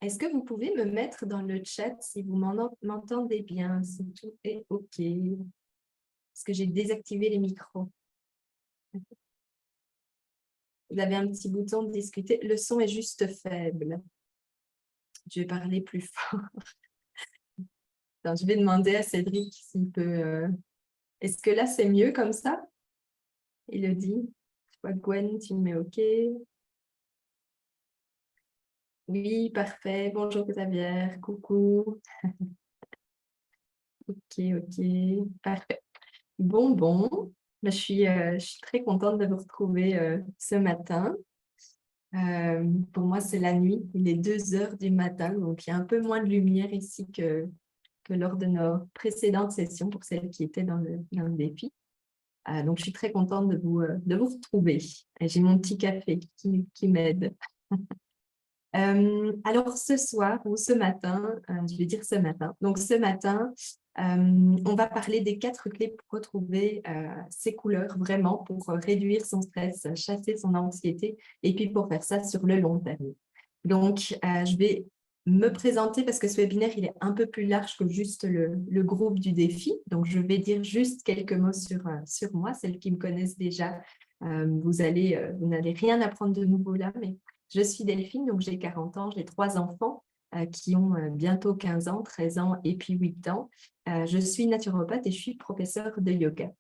Est-ce que vous pouvez me mettre dans le chat si vous m'entendez bien, si tout est OK? Parce que j'ai désactivé les micros. Vous avez un petit bouton de discuter. Le son est juste faible. Je vais parler plus fort. Attends, je vais demander à Cédric s'il peut. Est-ce que là, c'est mieux comme ça? Il le dit. Je vois Gwen, tu me mets OK. Oui, parfait. Bonjour Xavier. Coucou. OK, OK. Parfait. Bon. Ben, je suis très contente de vous retrouver ce matin. Pour moi, c'est la nuit. Il est 2 heures du matin, donc il y a un peu moins de lumière ici que lors de nos précédentes sessions pour celles qui étaient dans le défi. Donc, je suis très contente de vous retrouver. Et j'ai mon petit café qui m'aide. Alors, ce soir ou ce matin, je vais dire ce matin. Donc, ce matin, on va parler des 4 clés pour retrouver ses couleurs vraiment, pour réduire son stress, chasser son anxiété et puis pour faire ça sur le long terme. Donc, je vais me présenter parce que ce webinaire, il est un peu plus large que juste le groupe du défi. Donc, je vais dire juste quelques mots sur moi, celles qui me connaissent déjà. Vous n'allez rien apprendre de nouveau là, mais je suis Delphine, donc j'ai 40 ans, j'ai 3 enfants qui ont bientôt 15 ans, 13 ans et puis 8 ans. Je suis naturopathe et je suis professeure de yoga.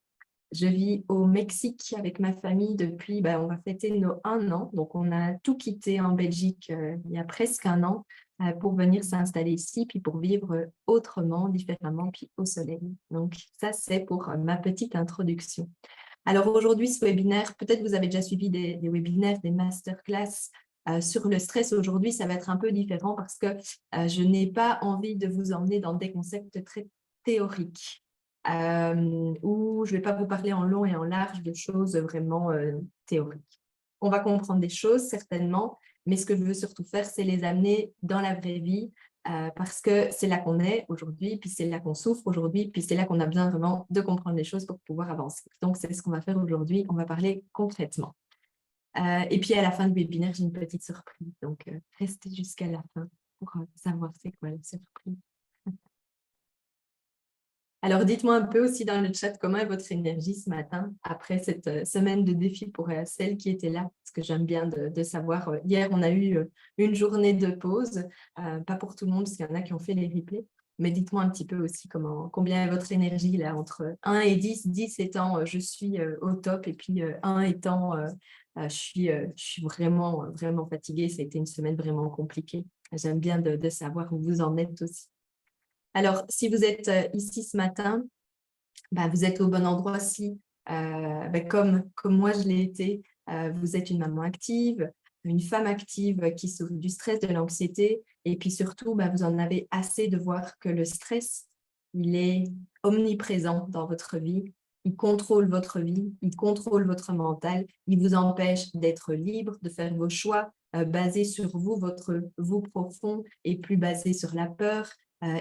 Je vis au Mexique avec ma famille depuis, on va fêter nos 1 an. Donc, on a tout quitté en Belgique il y a presque 1 an pour venir s'installer ici, puis pour vivre autrement, différemment, puis au soleil. Donc, ça, c'est pour ma petite introduction. Alors, aujourd'hui, ce webinaire, peut-être vous avez déjà suivi des webinaires, des masterclass sur le stress. Aujourd'hui, ça va être un peu différent parce que je n'ai pas envie de vous emmener dans des concepts très théoriques où je ne vais pas vous parler en long et en large de choses vraiment théoriques. On va comprendre des choses, certainement, mais ce que je veux surtout faire, c'est les amener dans la vraie vie parce que c'est là qu'on est aujourd'hui, puis c'est là qu'on souffre aujourd'hui, puis c'est là qu'on a besoin vraiment de comprendre les choses pour pouvoir avancer. Donc, c'est ce qu'on va faire aujourd'hui. On va parler concrètement. Et puis, à la fin du webinaire, j'ai une petite surprise. Donc, restez jusqu'à la fin pour savoir c'est quoi la surprise. Alors, dites-moi un peu aussi dans le chat comment est votre énergie ce matin après cette semaine de défi pour celles qui étaient là, parce que j'aime bien de savoir. Hier, on a eu une journée de pause, pas pour tout le monde, parce qu'il y en a qui ont fait les replays, mais dites-moi un petit peu aussi combien est votre énergie là entre 1 et 10, 10 étant je suis au top, et puis 1 étant je suis vraiment, vraiment fatiguée. Ça a été une semaine vraiment compliquée. J'aime bien de savoir où vous en êtes aussi. Alors, si vous êtes ici ce matin, vous êtes au bon endroit si, comme moi je l'ai été, vous êtes une maman active, une femme active qui souffre du stress, de l'anxiété, et puis surtout, vous en avez assez de voir que le stress, il est omniprésent dans votre vie, il contrôle votre vie, il contrôle votre mental, il vous empêche d'être libre, de faire vos choix basés sur vous, votre vous profond, et plus basé sur la peur.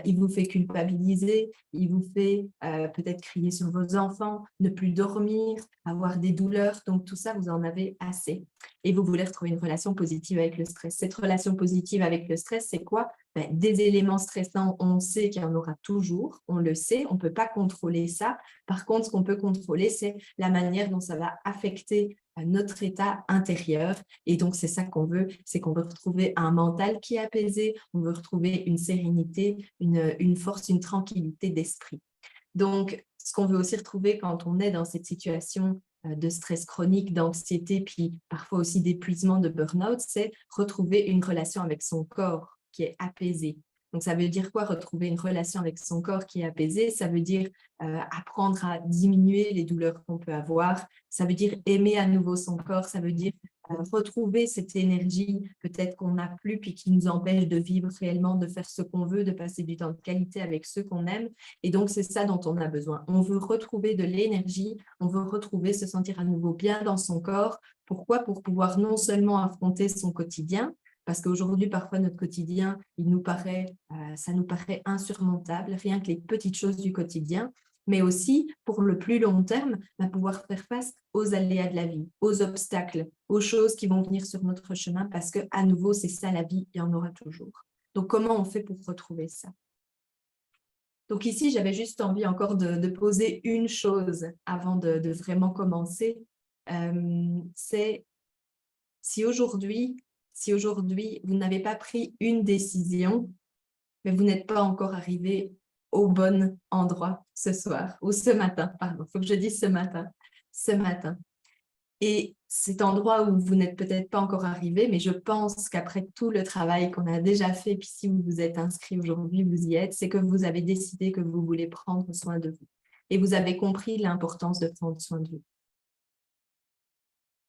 Il vous fait culpabiliser, il vous fait peut-être crier sur vos enfants, ne plus dormir, avoir des douleurs. Donc, tout ça, vous en avez assez. Et vous voulez retrouver une relation positive avec le stress. Cette relation positive avec le stress, c'est quoi? Des éléments stressants, on sait qu'il y en aura toujours, on le sait, on ne peut pas contrôler ça. Par contre, ce qu'on peut contrôler, c'est la manière dont ça va affecter notre état intérieur. Et donc, c'est ça qu'on veut, c'est qu'on veut retrouver un mental qui est apaisé, on veut retrouver une sérénité, une force, une tranquillité d'esprit. Donc, ce qu'on veut aussi retrouver quand on est dans cette situation de stress chronique, d'anxiété, puis parfois aussi d'épuisement, de burn-out, c'est retrouver une relation avec son corps qui est apaisée. Donc, ça veut dire quoi, retrouver une relation avec son corps qui est apaisée? Ça veut dire apprendre à diminuer les douleurs qu'on peut avoir. Ça veut dire aimer à nouveau son corps. Ça veut dire retrouver cette énergie peut-être qu'on n'a plus puis qui nous empêche de vivre réellement, de faire ce qu'on veut, de passer du temps de qualité avec ceux qu'on aime. Et donc, c'est ça dont on a besoin. On veut retrouver de l'énergie, on veut retrouver, se sentir à nouveau bien dans son corps. Pourquoi? Pour pouvoir non seulement affronter son quotidien, parce qu'aujourd'hui, parfois, notre quotidien, ça nous paraît insurmontable, rien que les petites choses du quotidien, mais aussi, pour le plus long terme, pouvoir faire face aux aléas de la vie, aux obstacles, aux choses qui vont venir sur notre chemin, parce qu'à nouveau, c'est ça la vie, il y en aura toujours. Donc, comment on fait pour retrouver ça? Donc ici, j'avais juste envie encore de poser une chose avant de vraiment commencer. C'est si aujourd'hui, vous n'avez pas pris une décision, mais vous n'êtes pas encore arrivé au bon endroit ce soir, ou ce matin, pardon, il faut que je dise ce matin. Et cet endroit où vous n'êtes peut-être pas encore arrivé, mais je pense qu'après tout le travail qu'on a déjà fait, puis si vous vous êtes inscrit aujourd'hui, vous y êtes, c'est que vous avez décidé que vous voulez prendre soin de vous. Et vous avez compris l'importance de prendre soin de vous.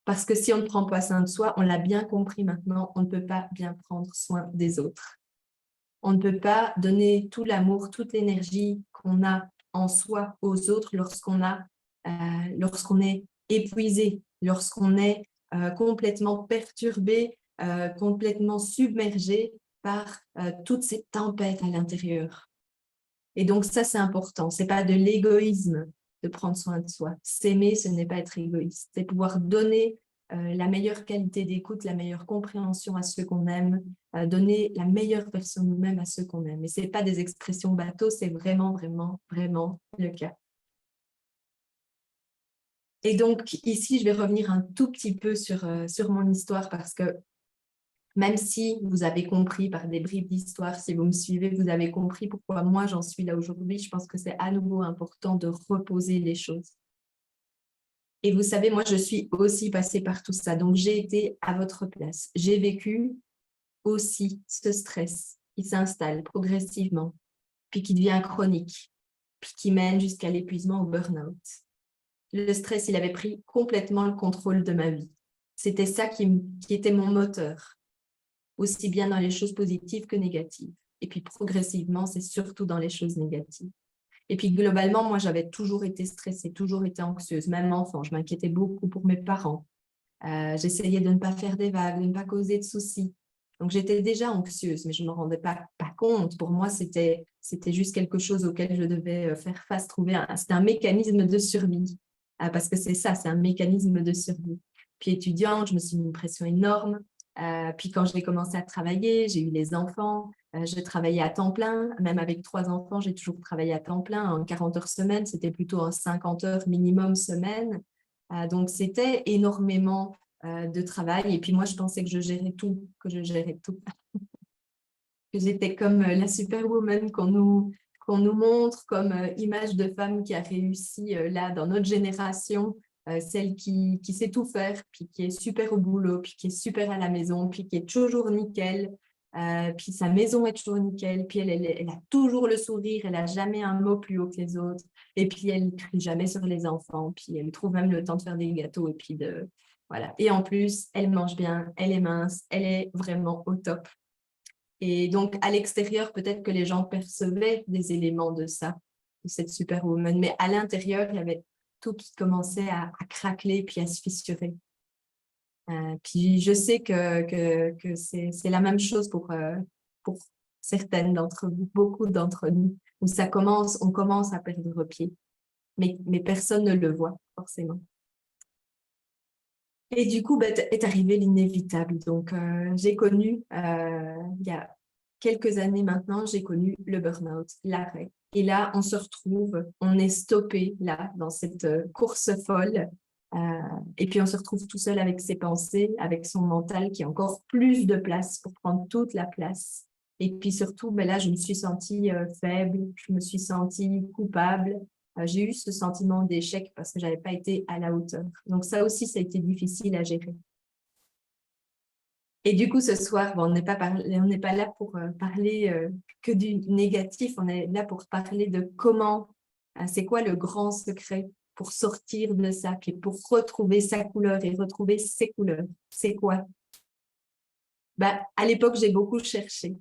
Parce que si on ne prend pas soin de soi, on l'a bien compris maintenant, on ne peut pas bien prendre soin des autres. On ne peut pas donner tout l'amour, toute l'énergie qu'on a en soi aux autres lorsqu'on est épuisé, lorsqu'on est complètement perturbé, complètement submergé par toutes ces tempêtes à l'intérieur. Et donc ça, c'est important. Ce n'est pas de l'égoïsme de prendre soin de soi. S'aimer, ce n'est pas être égoïste. C'est pouvoir donner la meilleure qualité d'écoute, la meilleure compréhension à ceux qu'on aime, donner la meilleure version de nous-mêmes à ceux qu'on aime. Et ce n'est pas des expressions bateaux, c'est vraiment, vraiment, vraiment le cas. Et donc, ici, je vais revenir un tout petit peu sur mon histoire parce que même si vous avez compris par des bribes d'histoire, si vous me suivez, vous avez compris pourquoi moi j'en suis là aujourd'hui. Je pense que c'est à nouveau important de reposer les choses. Et vous savez, moi je suis aussi passée par tout ça. Donc j'ai été à votre place. J'ai vécu aussi ce stress qui s'installe progressivement, puis qui devient chronique, puis qui mène jusqu'à l'épuisement, au burn-out. Le stress, il avait pris complètement le contrôle de ma vie. C'était ça qui était mon moteur, aussi bien dans les choses positives que négatives. Et puis progressivement, c'est surtout dans les choses négatives. Et puis globalement, moi, j'avais toujours été stressée, toujours été anxieuse, même enfant. Je m'inquiétais beaucoup pour mes parents. J'essayais de ne pas faire des vagues, de ne pas causer de soucis. Donc, j'étais déjà anxieuse, mais je ne me rendais pas compte. Pour moi, c'était juste quelque chose auquel je devais faire face, c'était un mécanisme de survie. Parce que c'est ça, c'est un mécanisme de survie. Puis étudiante, je me suis mis une pression énorme. Puis quand j'ai commencé à travailler, j'ai eu les enfants. Je travaillais à temps plein. Même avec 3 enfants, j'ai toujours travaillé à temps plein. En 40 heures semaine, c'était plutôt en 50 heures minimum semaine. Donc, c'était énormément de travail. Et puis moi, je pensais que je gérais tout, que j'étais comme la superwoman qu'on nous montre comme image de femme qui a réussi là dans notre génération, celle qui sait tout faire, puis qui est super au boulot, puis qui est super à la maison, puis qui est toujours nickel, puis sa maison est toujours nickel, puis elle a toujours le sourire, elle n'a jamais un mot plus haut que les autres, et puis elle ne crie jamais sur les enfants, puis elle trouve même le temps de faire des gâteaux, et puis voilà. Et en plus, elle mange bien, elle est mince, elle est vraiment au top. Et donc, à l'extérieur, peut-être que les gens percevaient des éléments de ça, de cette superwoman. Mais à l'intérieur, il y avait tout qui commençait à craqueler puis à se fissurer. Puis je sais que c'est la même chose pour certaines d'entre vous, beaucoup d'entre nous, où on commence à perdre pied. Mais personne ne le voit, forcément. Et du coup, est arrivé l'inévitable. Donc, j'ai connu, il y a quelques années maintenant, j'ai connu le burn-out, l'arrêt. Et là, on se retrouve, on est stoppé là, dans cette course folle. Et puis, on se retrouve tout seul avec ses pensées, avec son mental qui a encore plus de place pour prendre toute la place. Et puis surtout, là, je me suis sentie faible, je me suis sentie coupable. J'ai eu ce sentiment d'échec parce que je n'avais pas été à la hauteur. Donc ça aussi, ça a été difficile à gérer. Et du coup, ce soir, on n'est pas là pour parler que du négatif, on est là pour parler de comment, c'est quoi le grand secret pour sortir de ça, puis pour retrouver sa couleur et retrouver ses couleurs. C'est quoi? À l'époque, j'ai beaucoup cherché.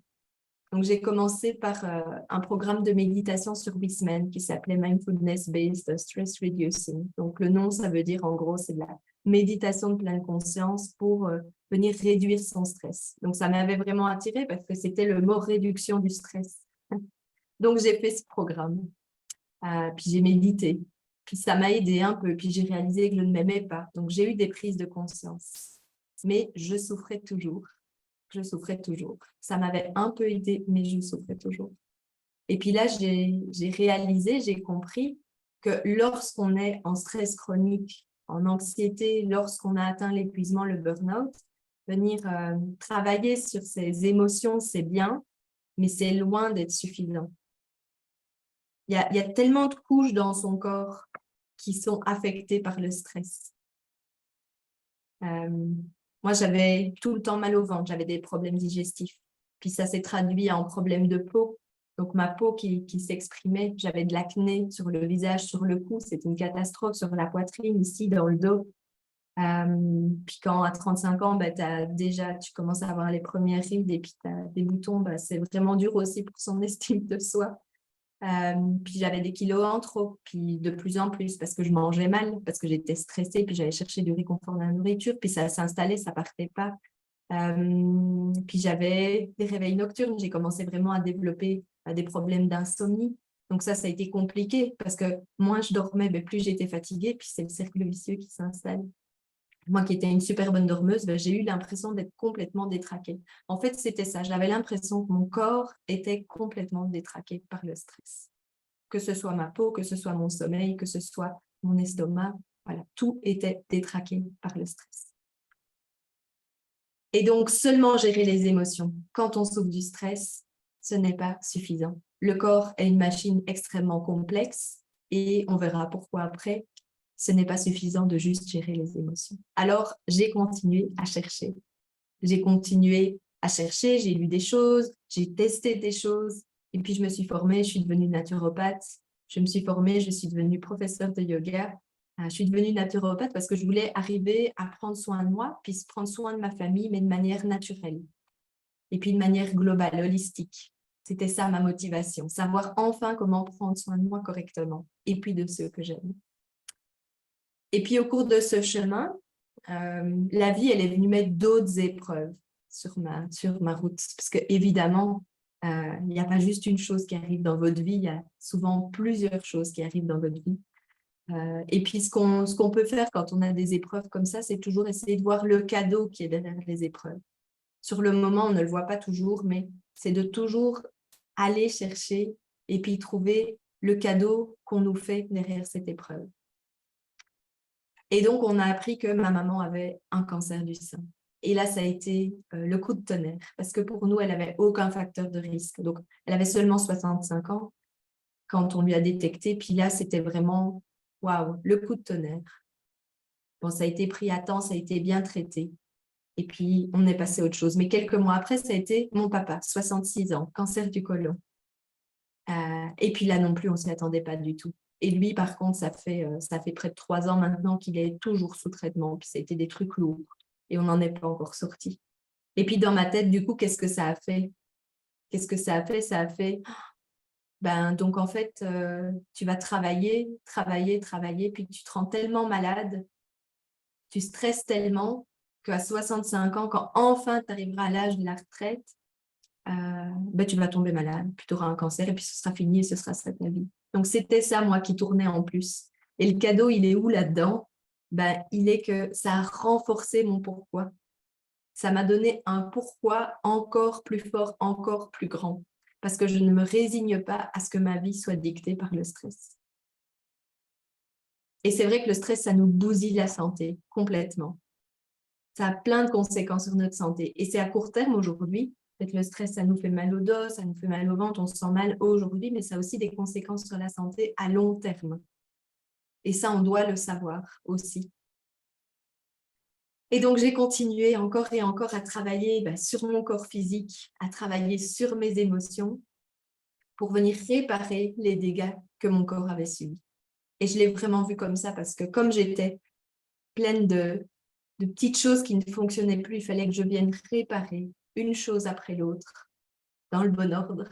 Donc, j'ai commencé par un programme de méditation sur 8 semaines qui s'appelait Mindfulness-Based Stress Reducing. Donc, le nom, ça veut dire, en gros, c'est de la méditation de pleine conscience pour venir réduire son stress. Donc, ça m'avait vraiment attirée parce que c'était le mot réduction du stress. Donc, j'ai fait ce programme. Puis, j'ai médité. Puis, ça m'a aidé un peu. Puis, j'ai réalisé que je ne m'aimais pas. Donc, j'ai eu des prises de conscience. Mais je souffrais toujours. je souffrais toujours. Ça m'avait un peu aidé, mais je souffrais toujours. Et puis là, j'ai réalisé, j'ai compris que lorsqu'on est en stress chronique, en anxiété, lorsqu'on a atteint l'épuisement, le burn-out, venir travailler sur ses émotions, c'est bien, mais c'est loin d'être suffisant. Il y a tellement de couches dans son corps qui sont affectées par le stress. Moi, j'avais tout le temps mal au ventre, j'avais des problèmes digestifs. Puis ça s'est traduit en problèmes de peau. Donc ma peau qui s'exprimait, j'avais de l'acné sur le visage, sur le cou, c'était une catastrophe sur la poitrine, ici dans le dos. Puis quand à 35 ans, bah, tu commences à avoir les premières rides et puis tu as des boutons, bah, c'est vraiment dur aussi pour son estime de soi. Puis j'avais des kilos en trop, puis de plus en plus parce que je mangeais mal, parce que j'étais stressée, puis j'allais chercher du réconfort dans la nourriture, puis ça s'installait, ça partait pas. Puis j'avais des réveils nocturnes, j'ai commencé vraiment à développer des problèmes d'insomnie. Donc ça a été compliqué parce que moins je dormais, mais plus j'étais fatiguée, puis c'est le cercle vicieux qui s'installe. Moi qui étais une super bonne dormeuse, j'ai eu l'impression d'être complètement détraquée. En fait, c'était ça. J'avais l'impression que mon corps était complètement détraqué par le stress. Que ce soit ma peau, que ce soit mon sommeil, que ce soit mon estomac, voilà, tout était détraqué par le stress. Et donc, seulement gérer les émotions quand on souffre du stress, ce n'est pas suffisant. Le corps est une machine extrêmement complexe et on verra pourquoi après. Ce n'est pas suffisant de juste gérer les émotions. Alors, j'ai continué à chercher. J'ai continué à chercher, j'ai lu des choses, j'ai testé des choses, et puis je me suis formée, je suis devenue naturopathe, je me suis formée, je suis devenue professeure de yoga. Je suis devenue naturopathe parce que je voulais arriver à prendre soin de moi, puis prendre soin de ma famille, mais de manière naturelle. Et puis de manière globale, holistique. C'était ça ma motivation, savoir enfin comment prendre soin de moi correctement, et puis de ceux que j'aime. Et puis, au cours de ce chemin, la vie, elle est venue mettre d'autres épreuves sur ma route. Parce que évidemment, il n'y a pas juste une chose qui arrive dans votre vie, il y a souvent plusieurs choses qui arrivent dans votre vie. Et puis, ce qu'on peut faire quand on a des épreuves comme ça, c'est toujours essayer de voir le cadeau qui est derrière les épreuves. Sur le moment, on ne le voit pas toujours, mais c'est de toujours aller chercher et puis trouver le cadeau qu'on nous fait derrière cette épreuve. Et donc, on a appris que ma maman avait un cancer du sein. Et là, ça a été le coup de tonnerre, parce que pour nous, elle n'avait aucun facteur de risque. Donc, elle avait seulement 65 ans quand on lui a détecté. Puis là, c'était vraiment, waouh, le coup de tonnerre. Bon, ça a été pris à temps, ça a été bien traité. Et puis, on est passé à autre chose. Mais quelques mois après, ça a été mon papa, 66 ans, cancer du côlon. Et puis là non plus, on ne s'y attendait pas du tout. Et lui, par contre, ça fait près de 3 ans maintenant qu'il est toujours sous traitement. Puis ça a été des trucs lourds. Et on n'en est pas encore sorti. Et puis dans ma tête, du coup, qu'est-ce que ça a fait? Qu'est-ce que ça a fait? Ça a fait, donc en fait, tu vas travailler, puis tu te rends tellement malade, tu stresses tellement qu'à 65 ans, quand enfin tu arriveras à l'âge de la retraite, tu vas tomber malade, puis tu auras un cancer, et puis ce sera fini, et ce sera ça ta vie. Donc, c'était ça, moi, qui tournait en plus. Et le cadeau, il est où là-dedans? Il est que ça a renforcé mon pourquoi. Ça m'a donné un pourquoi encore plus fort, encore plus grand. Parce que je ne me résigne pas à ce que ma vie soit dictée par le stress. Et c'est vrai que le stress, ça nous bousille la santé complètement. Ça a plein de conséquences sur notre santé. Et c'est à court terme aujourd'hui. Peut-être le stress, ça nous fait mal au dos, ça nous fait mal au ventre, on se sent mal aujourd'hui, mais ça a aussi des conséquences sur la santé à long terme. Et ça, on doit le savoir aussi. Et donc, j'ai continué encore et encore à travailler sur mon corps physique, à travailler sur mes émotions pour venir réparer les dégâts que mon corps avait subis. Et je l'ai vraiment vu comme ça parce que comme j'étais pleine de petites choses qui ne fonctionnaient plus, il fallait que je vienne réparer une chose après l'autre dans le bon ordre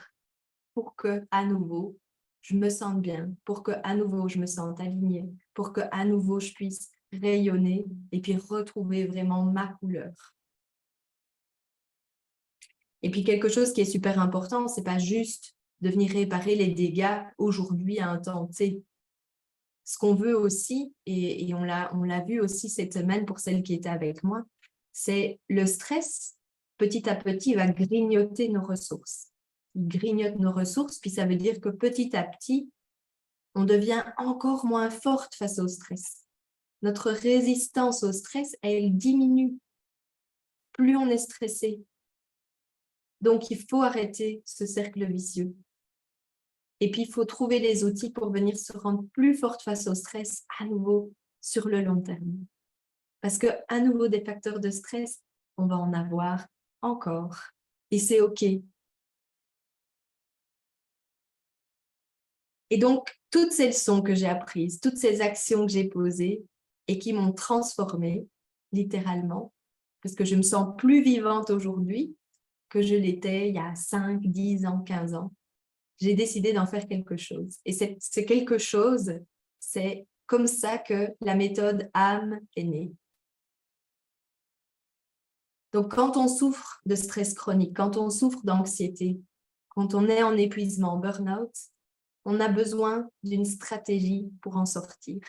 pour que à nouveau je me sente bien, pour que à nouveau je me sente alignée, pour que à nouveau je puisse rayonner et puis retrouver vraiment ma couleur. Et puis quelque chose qui est super important, c'est pas juste de venir réparer les dégâts aujourd'hui à un temps T. Ce qu'on veut aussi, et on l'a vu aussi cette semaine pour celle qui était avec moi, c'est le stress. petit à petit, il va grignoter nos ressources. Il grignote nos ressources, puis ça veut dire que petit à petit, on devient encore moins forte face au stress. Notre résistance au stress, elle diminue. Plus on est stressé. Donc, il faut arrêter ce cercle vicieux. Et puis, il faut trouver les outils pour venir se rendre plus forte face au stress à nouveau sur le long terme. Parce qu'à nouveau, des facteurs de stress, on va en avoir encore. Et c'est OK. Et donc, toutes ces leçons que j'ai apprises, toutes ces actions que j'ai posées et qui m'ont transformée, littéralement, parce que je me sens plus vivante aujourd'hui que je l'étais il y a 5, 10 ans, 15 ans. J'ai décidé d'en faire quelque chose. Et c'est quelque chose, c'est comme ça que la méthode âme est née. Donc, quand on souffre de stress chronique, quand on souffre d'anxiété, quand on est en épuisement, burn-out, on a besoin d'une stratégie pour en sortir.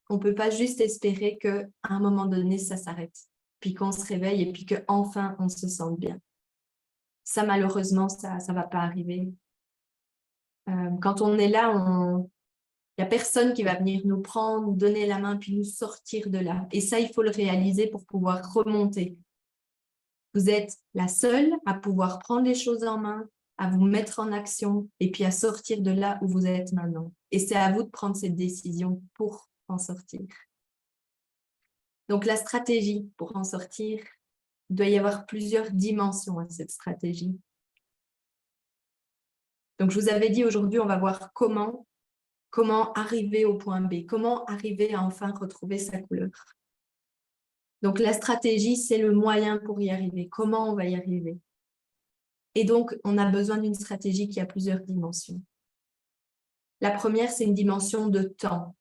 On ne peut pas juste espérer qu'à un moment donné, ça s'arrête, puis qu'on se réveille et puis qu'enfin, on se sente bien. Ça, malheureusement, ça ne va pas arriver. Quand on est là, il n'y a personne qui va venir nous prendre, nous donner la main, puis nous sortir de là. Et ça, il faut le réaliser pour pouvoir remonter. Vous êtes la seule à pouvoir prendre les choses en main, à vous mettre en action et puis à sortir de là où vous êtes maintenant. Et c'est à vous de prendre cette décision pour en sortir. Donc, la stratégie pour en sortir, il doit y avoir plusieurs dimensions à cette stratégie. Donc, je vous avais dit aujourd'hui, on va voir comment arriver au point B, comment arriver à enfin retrouver sa couleur. Donc, la stratégie, c'est le moyen pour y arriver. Comment on va y arriver? Et donc, on a besoin d'une stratégie qui a plusieurs dimensions. La première, c'est une dimension de temps.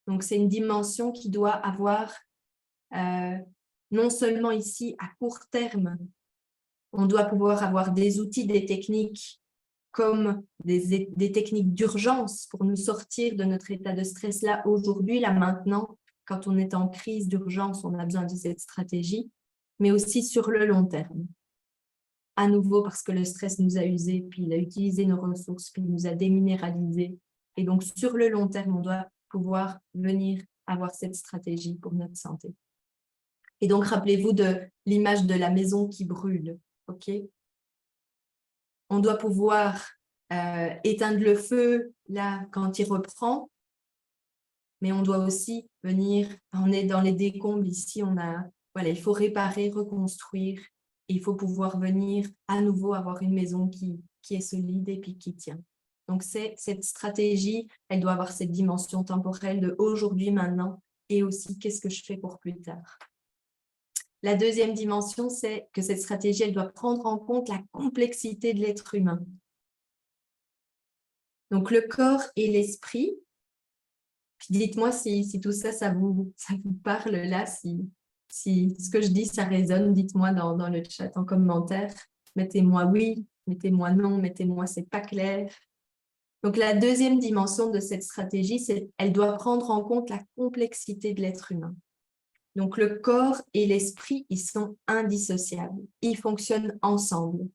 Donc, c'est une dimension qui doit avoir, non seulement ici, à court terme, on doit pouvoir avoir des outils, des techniques comme des techniques d'urgence pour nous sortir de notre état de stress là, aujourd'hui, là, maintenant. Quand on est en crise d'urgence, on a besoin de cette stratégie, mais aussi sur le long terme. À nouveau, parce que le stress nous a usés, puis il a utilisé nos ressources, puis il nous a déminéralisés. Et donc, sur le long terme, on doit pouvoir venir avoir cette stratégie pour notre santé. Et donc, rappelez-vous de l'image de la maison qui brûle. OK? On doit pouvoir éteindre le feu là quand il reprend, mais on doit aussi venir, on est dans les décombres ici, voilà, il faut réparer, reconstruire, et il faut pouvoir venir à nouveau avoir une maison qui est solide et puis qui tient. Donc, cette stratégie, elle doit avoir cette dimension temporelle de aujourd'hui, maintenant, et aussi qu'est-ce que je fais pour plus tard. La deuxième dimension, c'est que cette stratégie, elle doit prendre en compte la complexité de l'être humain. Donc, le corps et l'esprit. Dites-moi si tout ça, ça vous parle là, si ce que je dis, ça résonne. Dites-moi dans le chat, en commentaire. Mettez-moi oui, mettez-moi non, mettez-moi c'est pas clair. Donc, la deuxième dimension de cette stratégie, c'est qu'elle doit prendre en compte la complexité de l'être humain. Donc, le corps et l'esprit, ils sont indissociables. Ils fonctionnent ensemble.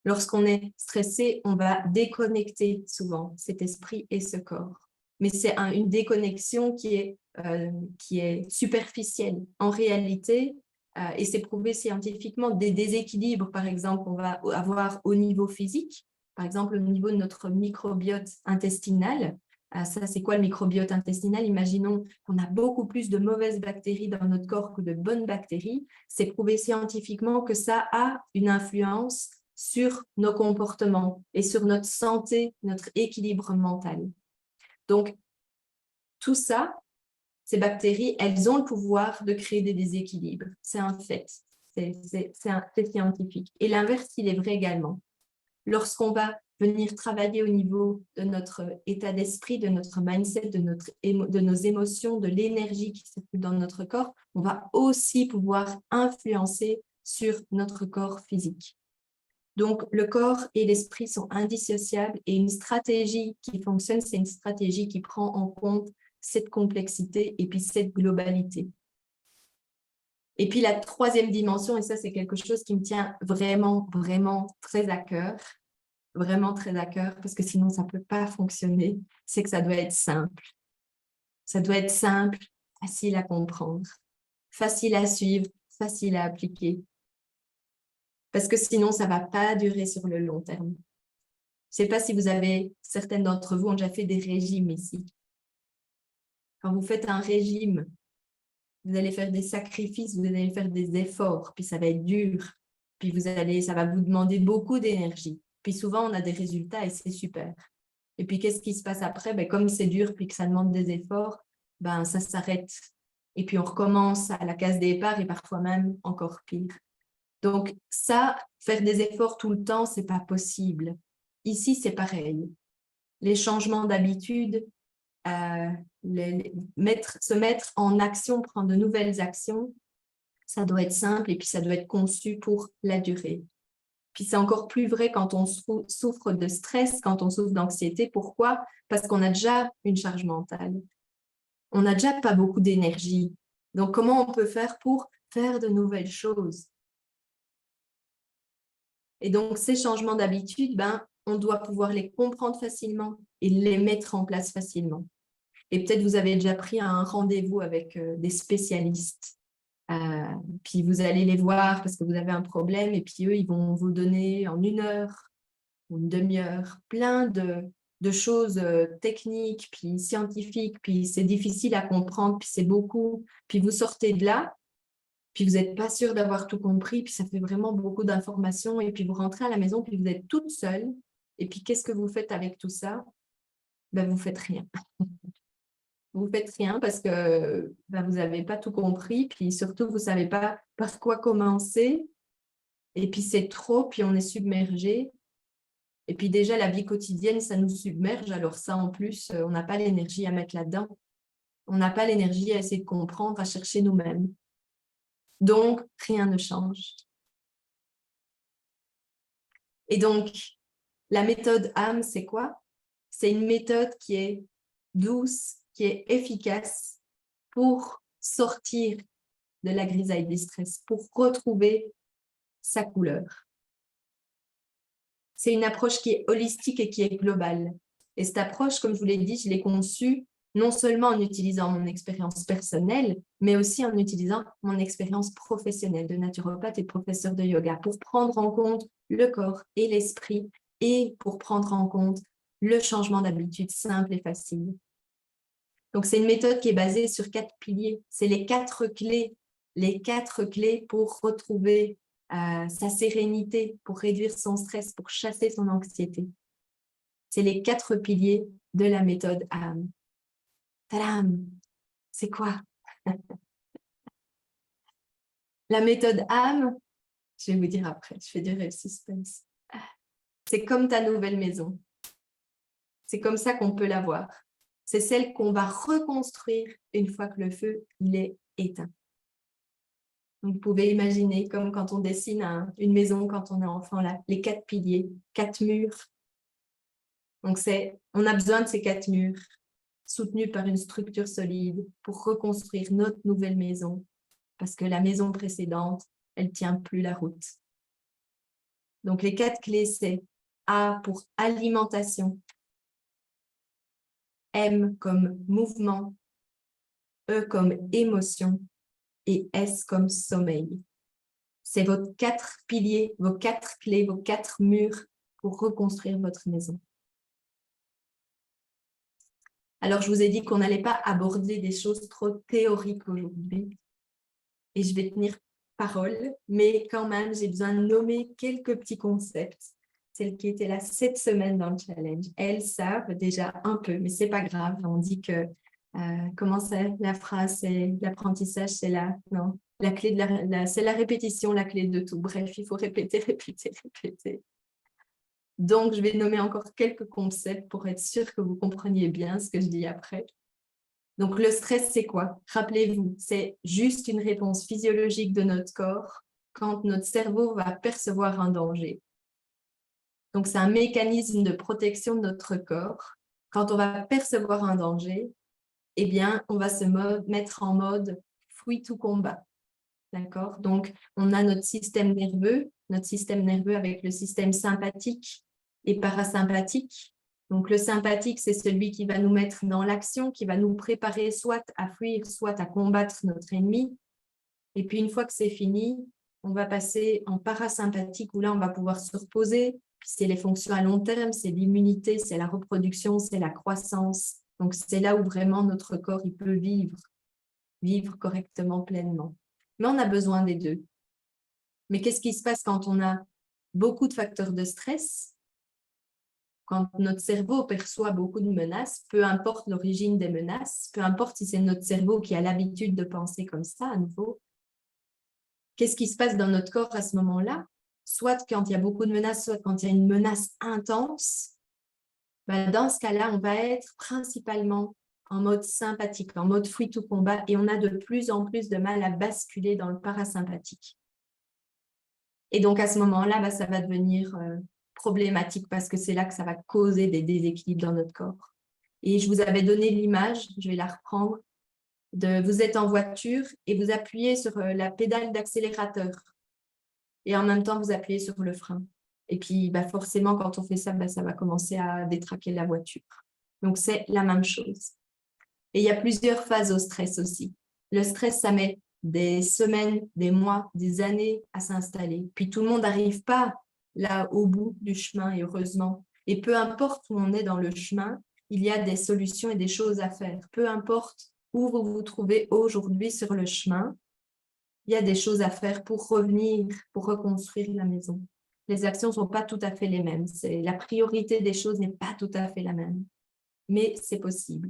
Lorsqu'on est stressé, on va déconnecter souvent cet esprit et ce corps. Mais c'est une déconnexion qui est superficielle. En réalité, et c'est prouvé scientifiquement, des déséquilibres, par exemple, on va avoir au niveau physique, par exemple au niveau de notre microbiote intestinal. Ça, c'est quoi le microbiote intestinal? Imaginons qu'on a beaucoup plus de mauvaises bactéries dans notre corps que de bonnes bactéries. C'est prouvé scientifiquement que ça a une influence sur nos comportements et sur notre santé, notre équilibre mental. Donc, tout ça, ces bactéries, elles ont le pouvoir de créer des déséquilibres. C'est un fait, c'est scientifique. Et l'inverse, il est vrai également. Lorsqu'on va venir travailler au niveau de notre état d'esprit, de notre mindset, de nos émotions, de l'énergie qui circule dans notre corps, on va aussi pouvoir influencer sur notre corps physique. Donc, le corps et l'esprit sont indissociables et une stratégie qui fonctionne, c'est une stratégie qui prend en compte cette complexité et puis cette globalité. Et puis la troisième dimension, et ça c'est quelque chose qui me tient vraiment, vraiment très à cœur, vraiment très à cœur, parce que sinon ça ne peut pas fonctionner, c'est que ça doit être simple. Ça doit être simple, facile à comprendre, facile à suivre, facile à appliquer. Parce que sinon, ça ne va pas durer sur le long terme. Je ne sais pas si certaines d'entre vous ont déjà fait des régimes ici. Quand vous faites un régime, vous allez faire des sacrifices, vous allez faire des efforts, puis ça va être dur, puis ça va vous demander beaucoup d'énergie. Puis souvent, on a des résultats et c'est super. Et puis, qu'est-ce qui se passe après? Comme c'est dur, puis que ça demande des efforts, ça s'arrête. Et puis, on recommence à la case départ et parfois même encore pire. Donc, ça, faire des efforts tout le temps, ce n'est pas possible. Ici, c'est pareil. Les changements d'habitude, se mettre en action, prendre de nouvelles actions, ça doit être simple et puis ça doit être conçu pour la durée. Puis c'est encore plus vrai quand on souffre de stress, quand on souffre d'anxiété. Pourquoi? Parce qu'on a déjà une charge mentale. On n'a déjà pas beaucoup d'énergie. Donc, comment on peut faire pour faire de nouvelles choses? Et donc, ces changements d'habitude, on doit pouvoir les comprendre facilement et les mettre en place facilement. Et peut-être vous avez déjà pris un rendez-vous avec des spécialistes. Puis vous allez les voir parce que vous avez un problème et puis eux, ils vont vous donner en 1 heure ou une demi-heure plein de choses techniques, puis scientifiques, puis c'est difficile à comprendre, puis c'est beaucoup. Puis vous sortez de là, puis vous n'êtes pas sûr d'avoir tout compris, puis ça fait vraiment beaucoup d'informations, et puis vous rentrez à la maison, puis vous êtes toute seule, et puis qu'est-ce que vous faites avec tout ça? Vous ne faites rien. Vous ne faites rien parce que vous n'avez pas tout compris, puis surtout, vous ne savez pas par quoi commencer, et puis c'est trop, puis on est submergé. Et puis déjà, la vie quotidienne, ça nous submerge, alors ça, en plus, on n'a pas l'énergie à mettre là-dedans. On n'a pas l'énergie à essayer de comprendre, à chercher nous-mêmes. Donc, rien ne change. Et donc, la méthode âme, c'est quoi? C'est une méthode qui est douce, qui est efficace pour sortir de la grisaille des stress, pour retrouver sa couleur. C'est une approche qui est holistique et qui est globale. Et cette approche, comme je vous l'ai dit, je l'ai conçue non seulement en utilisant mon expérience personnelle, mais aussi en utilisant mon expérience professionnelle de naturopathe et de professeur de yoga pour prendre en compte le corps et l'esprit et pour prendre en compte le changement d'habitude simple et facile. Donc, c'est une méthode qui est basée sur 4 piliers. C'est les 4 clés pour retrouver sa sérénité, pour réduire son stress, pour chasser son anxiété. C'est les 4 piliers de la méthode âme. Tadam! C'est quoi? La méthode âme, je vais vous dire après, je fais durer le suspense. C'est comme ta nouvelle maison. C'est comme ça qu'on peut la voir. C'est celle qu'on va reconstruire une fois que le feu il est éteint. Donc, vous pouvez imaginer comme quand on dessine une maison quand on est enfant, là, les 4 piliers, 4 murs. Donc, on a besoin de ces 4 murs soutenus par une structure solide pour reconstruire notre nouvelle maison parce que la maison précédente, elle ne tient plus la route. Donc, les 4 clés, c'est A pour alimentation, M comme mouvement, E comme émotion et S comme sommeil. C'est vos 4 piliers, vos 4 clés, vos 4 murs pour reconstruire votre maison. Alors, je vous ai dit qu'on n'allait pas aborder des choses trop théoriques aujourd'hui et je vais tenir parole, mais quand même, j'ai besoin de nommer quelques petits concepts. Celles qui étaient là cette semaine dans le challenge, elles savent déjà un peu, mais c'est pas grave. On dit que, comment c'est la phrase, c'est l'apprentissage, c'est la clé c'est la répétition, la clé de tout. Bref, il faut répéter, répéter, répéter. Donc, je vais nommer encore quelques concepts pour être sûr que vous compreniez bien ce que je dis après. Donc, le stress, c'est quoi? Rappelez-vous, c'est juste une réponse physiologique de notre corps quand notre cerveau va percevoir un danger. Donc, c'est un mécanisme de protection de notre corps. Quand on va percevoir un danger, eh bien, on va se mettre en mode fuite ou combat. D'accord? Donc, on a notre système nerveux avec le système sympathique et parasympathique. Donc, le sympathique, c'est celui qui va nous mettre dans l'action, qui va nous préparer soit à fuir, soit à combattre notre ennemi. Et puis, une fois que c'est fini, on va passer en parasympathique où là, on va pouvoir se reposer. Puis, c'est les fonctions à long terme, c'est l'immunité, c'est la reproduction, c'est la croissance. Donc, c'est là où vraiment notre corps il peut vivre correctement, pleinement. Mais on a besoin des deux. Mais qu'est-ce qui se passe quand on a beaucoup de facteurs de stress? Quand notre cerveau perçoit beaucoup de menaces, peu importe l'origine des menaces, peu importe si c'est notre cerveau qui a l'habitude de penser comme ça à nouveau, qu'est-ce qui se passe dans notre corps à ce moment-là? Soit quand il y a beaucoup de menaces, soit quand il y a une menace intense, ben dans ce cas-là, on va être principalement en mode sympathique, en mode fuite ou combat, et on a de plus en plus de mal à basculer dans le parasympathique. Et donc, à ce moment-là, ben, ça va devenir problématique parce que c'est là que ça va causer des déséquilibres dans notre corps. Et je vous avais donné l'image, je vais la reprendre, vous êtes en voiture et vous appuyez sur la pédale d'accélérateur. Et en même temps, vous appuyez sur le frein. Et puis, bah, forcément, quand on fait ça, bah, ça va commencer à détraquer la voiture. Donc, c'est la même chose. Et il y a plusieurs phases au stress aussi. Le stress, ça met des semaines, des mois, des années à s'installer. Puis, tout le monde n'arrive pas là au bout du chemin, et heureusement. Et peu importe où on est dans le chemin, il y a des solutions et des choses à faire. Peu importe où vous vous trouvez aujourd'hui sur le chemin, il y a des choses à faire pour revenir, pour reconstruire la maison. Les actions ne sont pas tout à fait les mêmes. La priorité des choses n'est pas tout à fait la même. Mais c'est possible.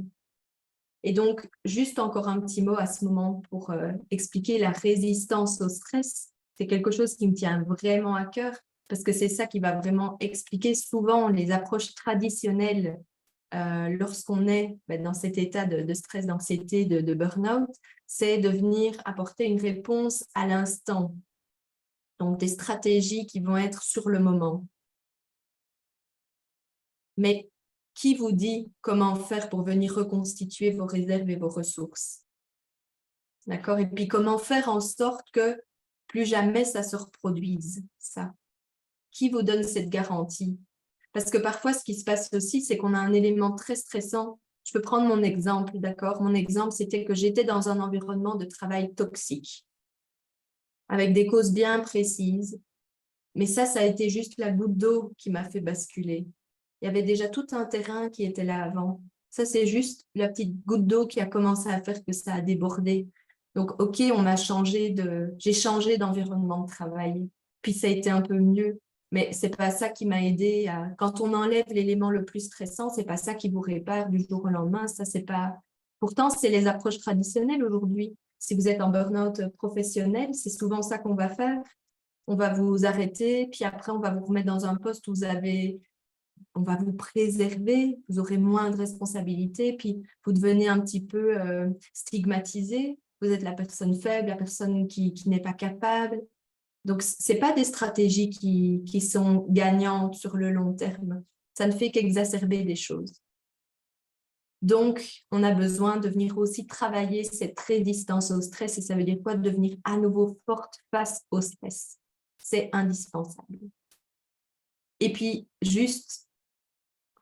Et donc, juste encore un petit mot à ce moment pour expliquer la résistance au stress. C'est quelque chose qui me tient vraiment à cœur parce que c'est ça qui va vraiment expliquer souvent les approches traditionnelles lorsqu'on est dans cet état de stress, d'anxiété, de burn-out, c'est de venir apporter une réponse à l'instant. Donc, des stratégies qui vont être sur le moment. Mais qui vous dit comment faire pour venir reconstituer vos réserves et vos ressources? D'accord? Et puis, comment faire en sorte que plus jamais ça se reproduise, ça? Qui vous donne cette garantie? Parce que parfois, ce qui se passe aussi, c'est qu'on a un élément très stressant. Je peux prendre mon exemple, d'accord? Mon exemple, c'était que j'étais dans un environnement de travail toxique, avec des causes bien précises. Mais ça a été juste la goutte d'eau qui m'a fait basculer. Il y avait déjà tout un terrain qui était là avant. Ça, c'est juste la petite goutte d'eau qui a commencé à faire que ça a débordé. Donc, OK, j'ai changé d'environnement de travail. Puis, ça a été un peu mieux. Mais c'est pas ça qui m'a aidé à... Quand on enlève l'élément le plus stressant, c'est pas ça qui vous répare du jour au lendemain. Ça, c'est pas... Pourtant, c'est les approches traditionnelles aujourd'hui. Si vous êtes en burn-out professionnel, c'est souvent ça qu'on va faire. On va vous arrêter, puis après, on va vous remettre dans un poste où on va vous préserver, vous aurez moins de responsabilités, puis vous devenez un petit peu stigmatisé. Vous êtes la personne faible, la personne qui n'est pas capable. Donc, ce n'est pas des stratégies qui sont gagnantes sur le long terme. Ça ne fait qu'exacerber les choses. Donc, on a besoin de venir aussi travailler cette résistance au stress. Et ça veut dire quoi? Devenir à nouveau forte face au stress. C'est indispensable. Et puis, juste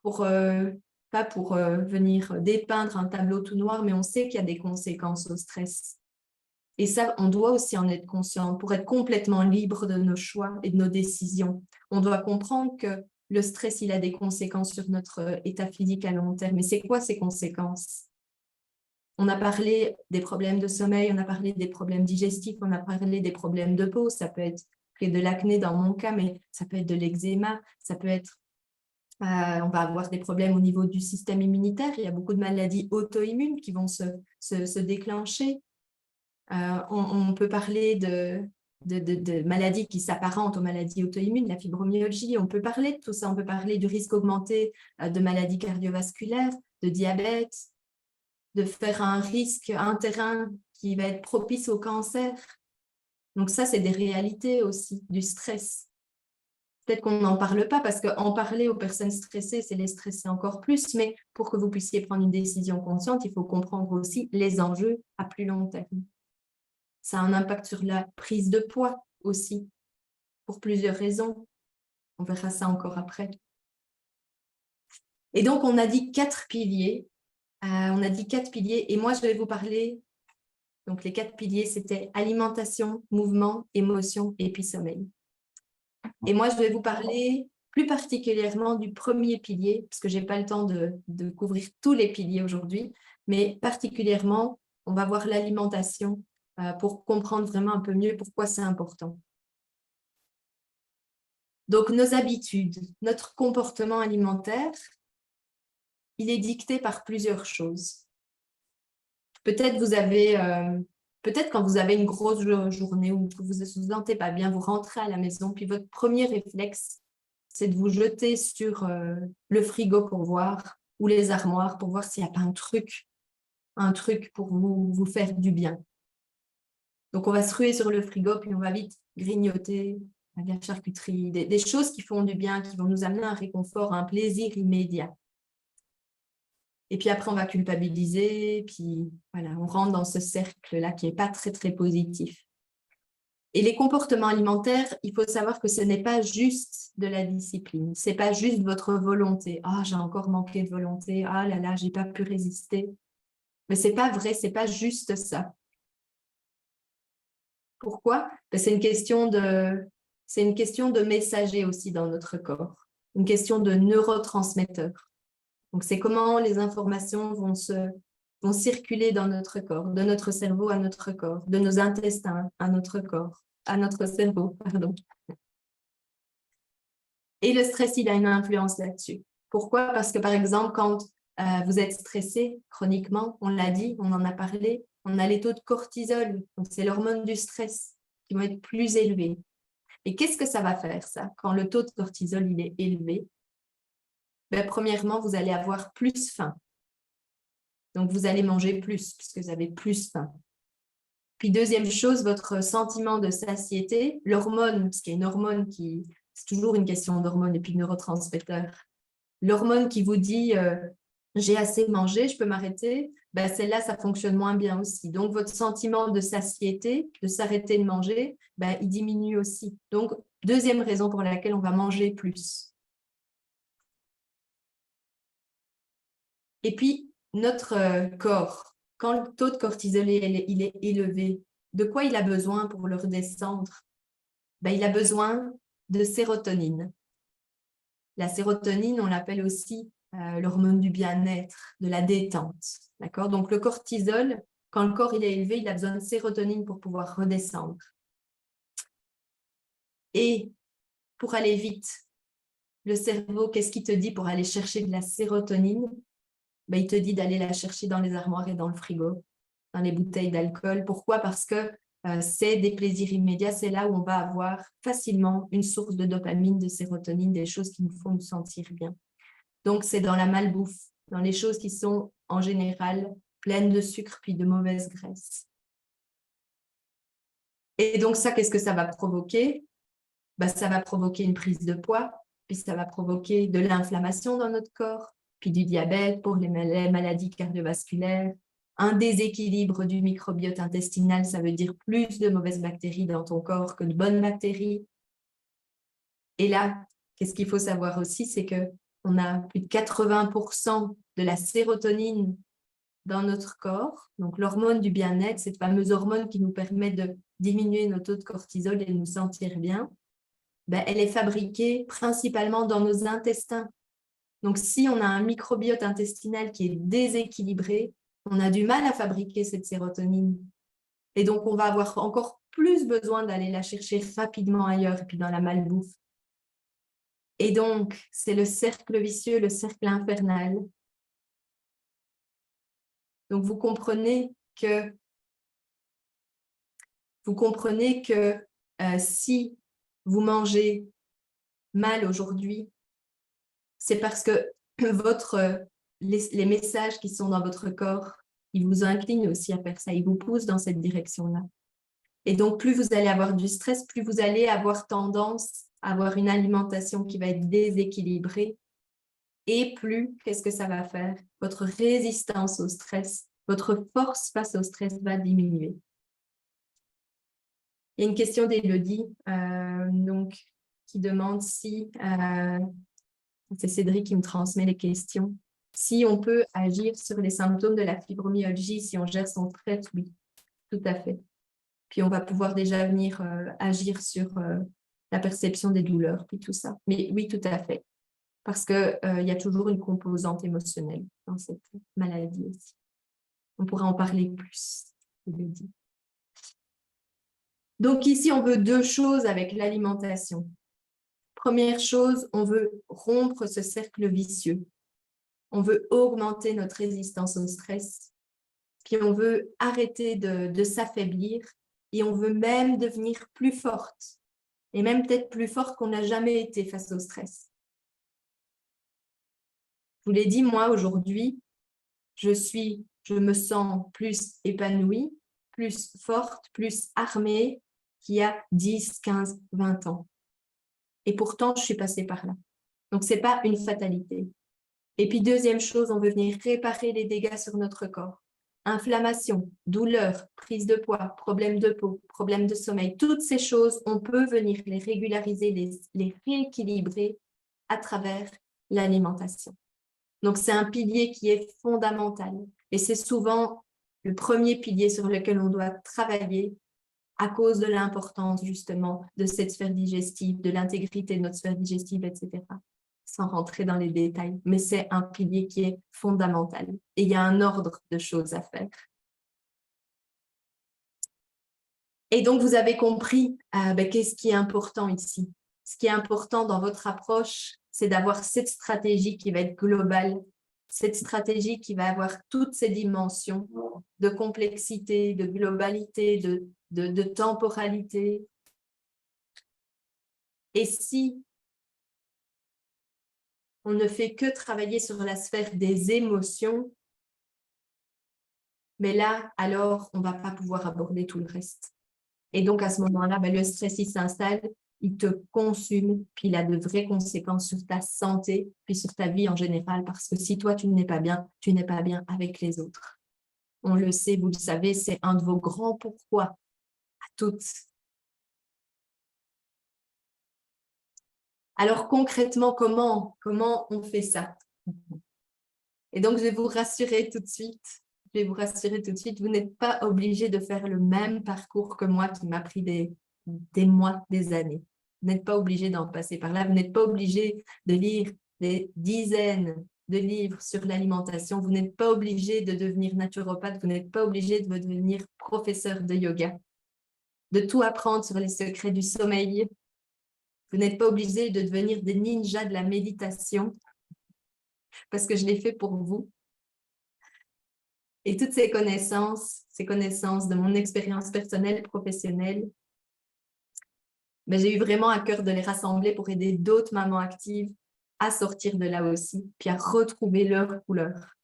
pas pour venir dépeindre un tableau tout noir, mais on sait qu'il y a des conséquences au stress. Et ça, on doit aussi en être conscient pour être complètement libre de nos choix et de nos décisions. On doit comprendre que le stress, il a des conséquences sur notre état physique à long terme. Mais c'est quoi ces conséquences? On a parlé des problèmes de sommeil, on a parlé des problèmes digestifs, on a parlé des problèmes de peau. Ça peut être de l'acné dans mon cas, mais ça peut être de l'eczéma, ça peut être on va avoir des problèmes au niveau du système immunitaire. Il y a beaucoup de maladies auto-immunes qui vont se déclencher. On peut parler de maladies qui s'apparentent aux maladies auto-immunes, la fibromyalgie. On peut parler de tout ça. On peut parler du risque augmenté de maladies cardiovasculaires, de diabète, de faire un terrain qui va être propice au cancer. Donc ça, c'est des réalités aussi, du stress. Peut-être qu'on n'en parle pas parce qu'en parler aux personnes stressées, c'est les stresser encore plus, mais pour que vous puissiez prendre une décision consciente, il faut comprendre aussi les enjeux à plus long terme. Ça a un impact sur la prise de poids aussi, pour plusieurs raisons. On verra ça encore après. Et donc, on a dit 4 piliers. Et moi, je vais vous parler. Donc, les 4 piliers, c'était alimentation, mouvement, émotion et puis sommeil. Et moi, je vais vous parler plus particulièrement du premier pilier, parce que je n'ai pas le temps de couvrir tous les piliers aujourd'hui, mais particulièrement, on va voir l'alimentation pour comprendre vraiment un peu mieux pourquoi c'est important. Donc, nos habitudes, notre comportement alimentaire, il est dicté par plusieurs choses. Peut-être quand vous avez une grosse journée ou que vous ne vous sentez pas bien, vous rentrez à la maison, puis votre premier réflexe, c'est de vous jeter sur le frigo pour voir, ou les armoires pour voir s'il n'y a pas un truc pour vous faire du bien. Donc, on va se ruer sur le frigo, puis on va vite grignoter de la charcuterie, des choses qui font du bien, qui vont nous amener un réconfort, un plaisir immédiat. Et puis après, on va culpabiliser, puis voilà, on rentre dans ce cercle-là qui n'est pas très, très positif. Et les comportements alimentaires, il faut savoir que ce n'est pas juste de la discipline, ce n'est pas juste votre volonté. « Ah, j'ai encore manqué de volonté, ah là là, je n'ai pas pu résister. » Mais ce n'est pas vrai, ce n'est pas juste ça. Pourquoi? C'est une question de messager aussi dans notre corps, une question de neurotransmetteurs. Donc, c'est comment les informations vont circuler dans notre corps, de notre cerveau à notre corps, de nos intestins à notre corps, à notre cerveau, pardon. Et le stress, il a une influence là-dessus. Pourquoi? Parce que, par exemple, quand vous êtes stressé chroniquement, on l'a dit, on en a parlé, on a les taux de cortisol, donc c'est l'hormone du stress, qui vont être plus élevés. Et qu'est-ce que ça va faire, ça, quand le taux de cortisol il est élevé? Ben, premièrement, vous allez avoir plus faim. Donc, vous allez manger plus, puisque vous avez plus faim. Puis, deuxième chose, votre sentiment de satiété, l'hormone, parce qu'il y a une hormone c'est toujours une question d'hormone et puis de neurotransmetteurs. L'hormone qui vous dit j'ai assez mangé, je peux m'arrêter, ben, celle-là, ça fonctionne moins bien aussi. Donc, votre sentiment de satiété, de s'arrêter de manger, ben, il diminue aussi. Donc, deuxième raison pour laquelle on va manger plus. Et puis, notre corps, quand le taux de cortisol il est élevé, de quoi il a besoin pour le redescendre? Ben, il a besoin de sérotonine. La sérotonine, on l'appelle aussi l'hormone du bien-être, de la détente. D'accord? Donc, le cortisol, quand le corps il est élevé, il a besoin de sérotonine pour pouvoir redescendre. Et pour aller vite, le cerveau, qu'est-ce qu'il te dit pour aller chercher de la sérotonine? Ben, il te dit d'aller la chercher dans les armoires et dans le frigo, dans les bouteilles d'alcool. Pourquoi? Parce que c'est des plaisirs immédiats, c'est là où on va avoir facilement une source de dopamine, de sérotonine, des choses qui nous font nous sentir bien. Donc, c'est dans la malbouffe, dans les choses qui sont en général pleines de sucre puis de mauvaise graisse. Et donc ça, qu'est-ce que ça va provoquer? Ben, ça va provoquer une prise de poids, puis ça va provoquer de l'inflammation dans notre corps, puis du diabète pour les maladies cardiovasculaires, un déséquilibre du microbiote intestinal, ça veut dire plus de mauvaises bactéries dans ton corps que de bonnes bactéries. Et là, qu'est-ce qu'il faut savoir aussi, c'est qu'on a plus de 80% de la sérotonine dans notre corps, donc l'hormone du bien-être, cette fameuse hormone qui nous permet de diminuer nos taux de cortisol et de nous sentir bien, ben, elle est fabriquée principalement dans nos intestins. Donc, si on a un microbiote intestinal qui est déséquilibré, on a du mal à fabriquer cette sérotonine. Et donc, on va avoir encore plus besoin d'aller la chercher rapidement ailleurs et puis dans la malbouffe. Et donc, c'est le cercle vicieux, le cercle infernal. Donc, vous comprenez que si vous mangez mal aujourd'hui, c'est parce que les messages qui sont dans votre corps, ils vous inclinent aussi à faire ça, ils vous poussent dans cette direction-là. Et donc, plus vous allez avoir du stress, plus vous allez avoir tendance à avoir une alimentation qui va être déséquilibrée. Et plus, qu'est-ce que ça va faire? Votre résistance au stress, votre force face au stress va diminuer. Il y a une question d'Élodie donc, qui demande si, c'est Cédric qui me transmet les questions, si on peut agir sur les symptômes de la fibromyalgie si on gère son stress. Oui, tout à fait. Puis on va pouvoir déjà venir agir sur la perception des douleurs, puis tout ça. Mais oui, tout à fait. Parce qu'il y a toujours une composante émotionnelle dans cette maladie aussi. On pourra en parler plus, Élodie. Donc ici, on veut deux choses avec l'alimentation. Première chose, on veut rompre ce cercle vicieux. On veut augmenter notre résistance au stress. Puis on veut arrêter de s'affaiblir et on veut même devenir plus forte. Et même peut-être plus forte qu'on n'a jamais été face au stress. Je vous l'ai dit, moi, aujourd'hui, je me sens plus épanouie, plus forte, plus armée qu'il y a 10, 15, 20 ans. Et pourtant, je suis passée par là. Donc, ce n'est pas une fatalité. Et puis, deuxième chose, on veut venir réparer les dégâts sur notre corps. Inflammation, douleur, prise de poids, problème de peau, problème de sommeil, toutes ces choses, on peut venir les régulariser, les rééquilibrer à travers l'alimentation. Donc, c'est un pilier qui est fondamental. Et c'est souvent le premier pilier sur lequel on doit travailler à cause de l'importance, justement, de cette sphère digestive, de l'intégrité de notre sphère digestive, etc. Sans rentrer dans les détails. Mais c'est un pilier qui est fondamental. Et il y a un ordre de choses à faire. Et donc, vous avez compris qu'est-ce qui est important ici. Ce qui est important dans votre approche, c'est d'avoir cette stratégie qui va être globale, cette stratégie qui va avoir toutes ces dimensions de complexité, de globalité, de temporalité. Et si on ne fait que travailler sur la sphère des émotions, mais là, alors, on ne va pas pouvoir aborder tout le reste. Et donc, à ce moment-là, le stress, il s'installe, il te consume, puis il a de vraies conséquences sur ta santé, puis sur ta vie en général, parce que si toi, tu n'es pas bien, tu n'es pas bien avec les autres. On le sait, vous le savez, c'est un de vos grands pourquoi à toutes. Alors, concrètement, comment on fait ça? Et donc, je vais vous rassurer tout de suite. Vous n'êtes pas obligé de faire le même parcours que moi qui m'a pris des mois, des années. Vous n'êtes pas obligé d'en passer par là. Vous n'êtes pas obligé de lire des dizaines de livres sur l'alimentation. Vous n'êtes pas obligé de devenir naturopathe. Vous n'êtes pas obligé de devenir professeur de yoga, de tout apprendre sur les secrets du sommeil. Vous n'êtes pas obligé de devenir des ninjas de la méditation parce que je l'ai fait pour vous. Et toutes ces connaissances de mon expérience personnelle, professionnelle, j'ai eu vraiment à cœur de les rassembler pour aider d'autres mamans actives à sortir de là aussi, puis à retrouver leur couleur.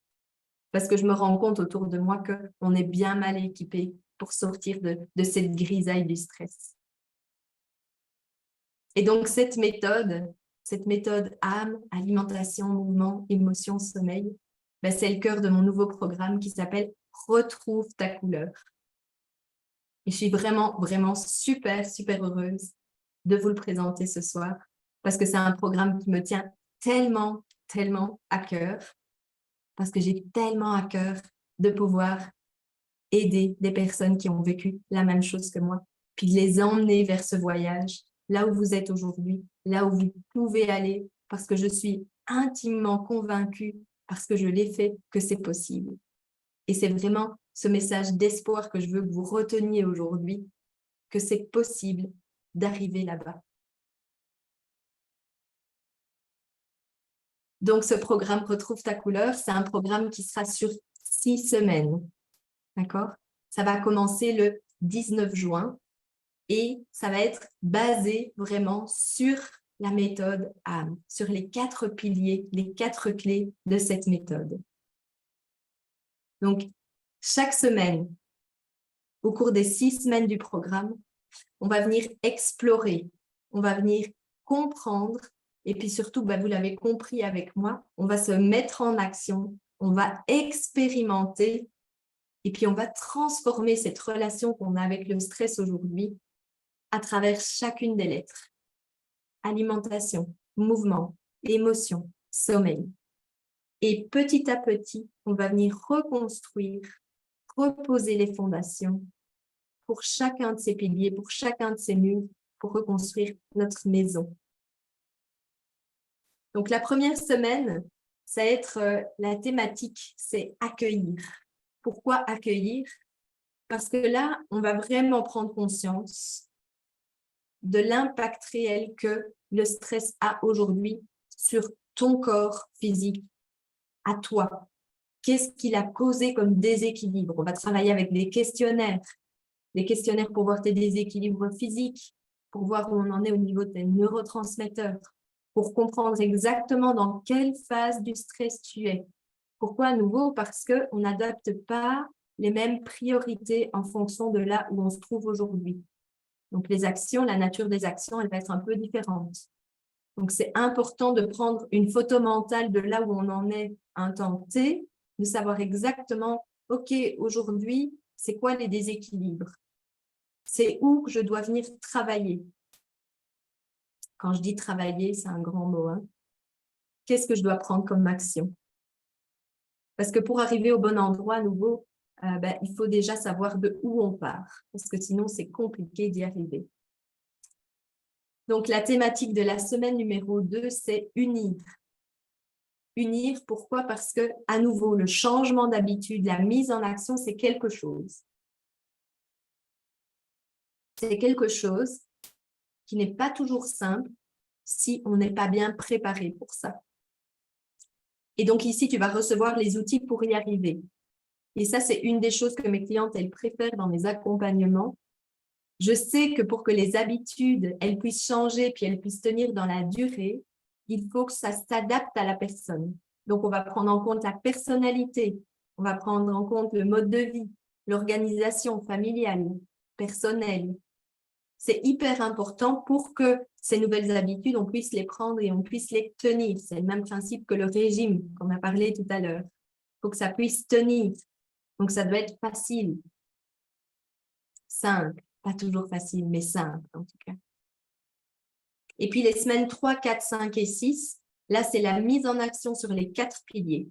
Parce que je me rends compte autour de moi qu'on est bien mal équipé pour sortir de cette grisaille du stress. Et donc, cette méthode âme, alimentation, mouvement, émotion, sommeil, c'est le cœur de mon nouveau programme qui s'appelle « Retrouve ta couleur ». Et je suis vraiment, vraiment super, super heureuse de vous le présenter ce soir parce que c'est un programme qui me tient tellement, tellement à cœur parce que j'ai tellement à cœur de pouvoir aider des personnes qui ont vécu la même chose que moi puis de les emmener vers ce voyage, là où vous êtes aujourd'hui, là où vous pouvez aller parce que je suis intimement convaincue parce que je l'ai fait que c'est possible. Et c'est vraiment ce message d'espoir que je veux que vous reteniez aujourd'hui, que c'est possible d'arriver là-bas. Donc, ce programme Retrouve ta couleur, c'est un programme qui sera sur 6 semaines. D'accord? Ça va commencer le 19 juin et ça va être basé vraiment sur la méthode âme, sur les 4 piliers, les 4 clés de cette méthode. Donc, chaque semaine, au cours des 6 semaines du programme, on va venir explorer, on va venir comprendre et puis surtout, vous l'avez compris avec moi, on va se mettre en action, on va expérimenter et puis on va transformer cette relation qu'on a avec le stress aujourd'hui à travers chacune des lettres. Alimentation, mouvement, émotion, sommeil. Et petit à petit, on va venir reconstruire, reposer les fondations pour chacun de ces piliers, pour chacun de ces murs, pour reconstruire notre maison. Donc, la première semaine, ça va être la thématique, c'est accueillir. Pourquoi accueillir? Parce que là, on va vraiment prendre conscience de l'impact réel que le stress a aujourd'hui sur ton corps physique, à toi. Qu'est-ce qu'il a causé comme déséquilibre? On va travailler avec des questionnaires pour voir tes déséquilibres physiques, pour voir où on en est au niveau de tes neurotransmetteurs, pour comprendre exactement dans quelle phase du stress tu es. Pourquoi à nouveau? Parce qu'on n'adapte pas les mêmes priorités en fonction de là où on se trouve aujourd'hui. Donc, les actions, la nature des actions, elle va être un peu différente. Donc, c'est important de prendre une photo mentale de là où on en est à un temps T, de savoir exactement, OK, aujourd'hui, c'est quoi les déséquilibres? C'est où que je dois venir travailler? Quand je dis travailler, c'est un grand mot. Hein? Qu'est-ce que je dois prendre comme action? Parce que pour arriver au bon endroit à nouveau, il faut déjà savoir de où on part, parce que sinon, c'est compliqué d'y arriver. Donc, la thématique de la semaine numéro 2, c'est unir. Unir, pourquoi? Parce que, à nouveau, le changement d'habitude, la mise en action, c'est quelque chose. C'est quelque chose qui n'est pas toujours simple si on n'est pas bien préparé pour ça. Et donc, ici, tu vas recevoir les outils pour y arriver. Et ça, c'est une des choses que mes clientes, elles préfèrent dans mes accompagnements. Je sais que pour que les habitudes, elles puissent changer puis elles puissent tenir dans la durée, il faut que ça s'adapte à la personne. Donc, on va prendre en compte la personnalité, on va prendre en compte le mode de vie, l'organisation familiale, personnelle. C'est hyper important pour que ces nouvelles habitudes, on puisse les prendre et on puisse les tenir. C'est le même principe que le régime qu'on a parlé tout à l'heure. Il faut que ça puisse tenir. Donc, ça doit être facile, simple. Pas toujours facile, mais simple en tout cas. Et puis, les semaines 3, 4, 5 et 6, là, c'est la mise en action sur les 4 piliers.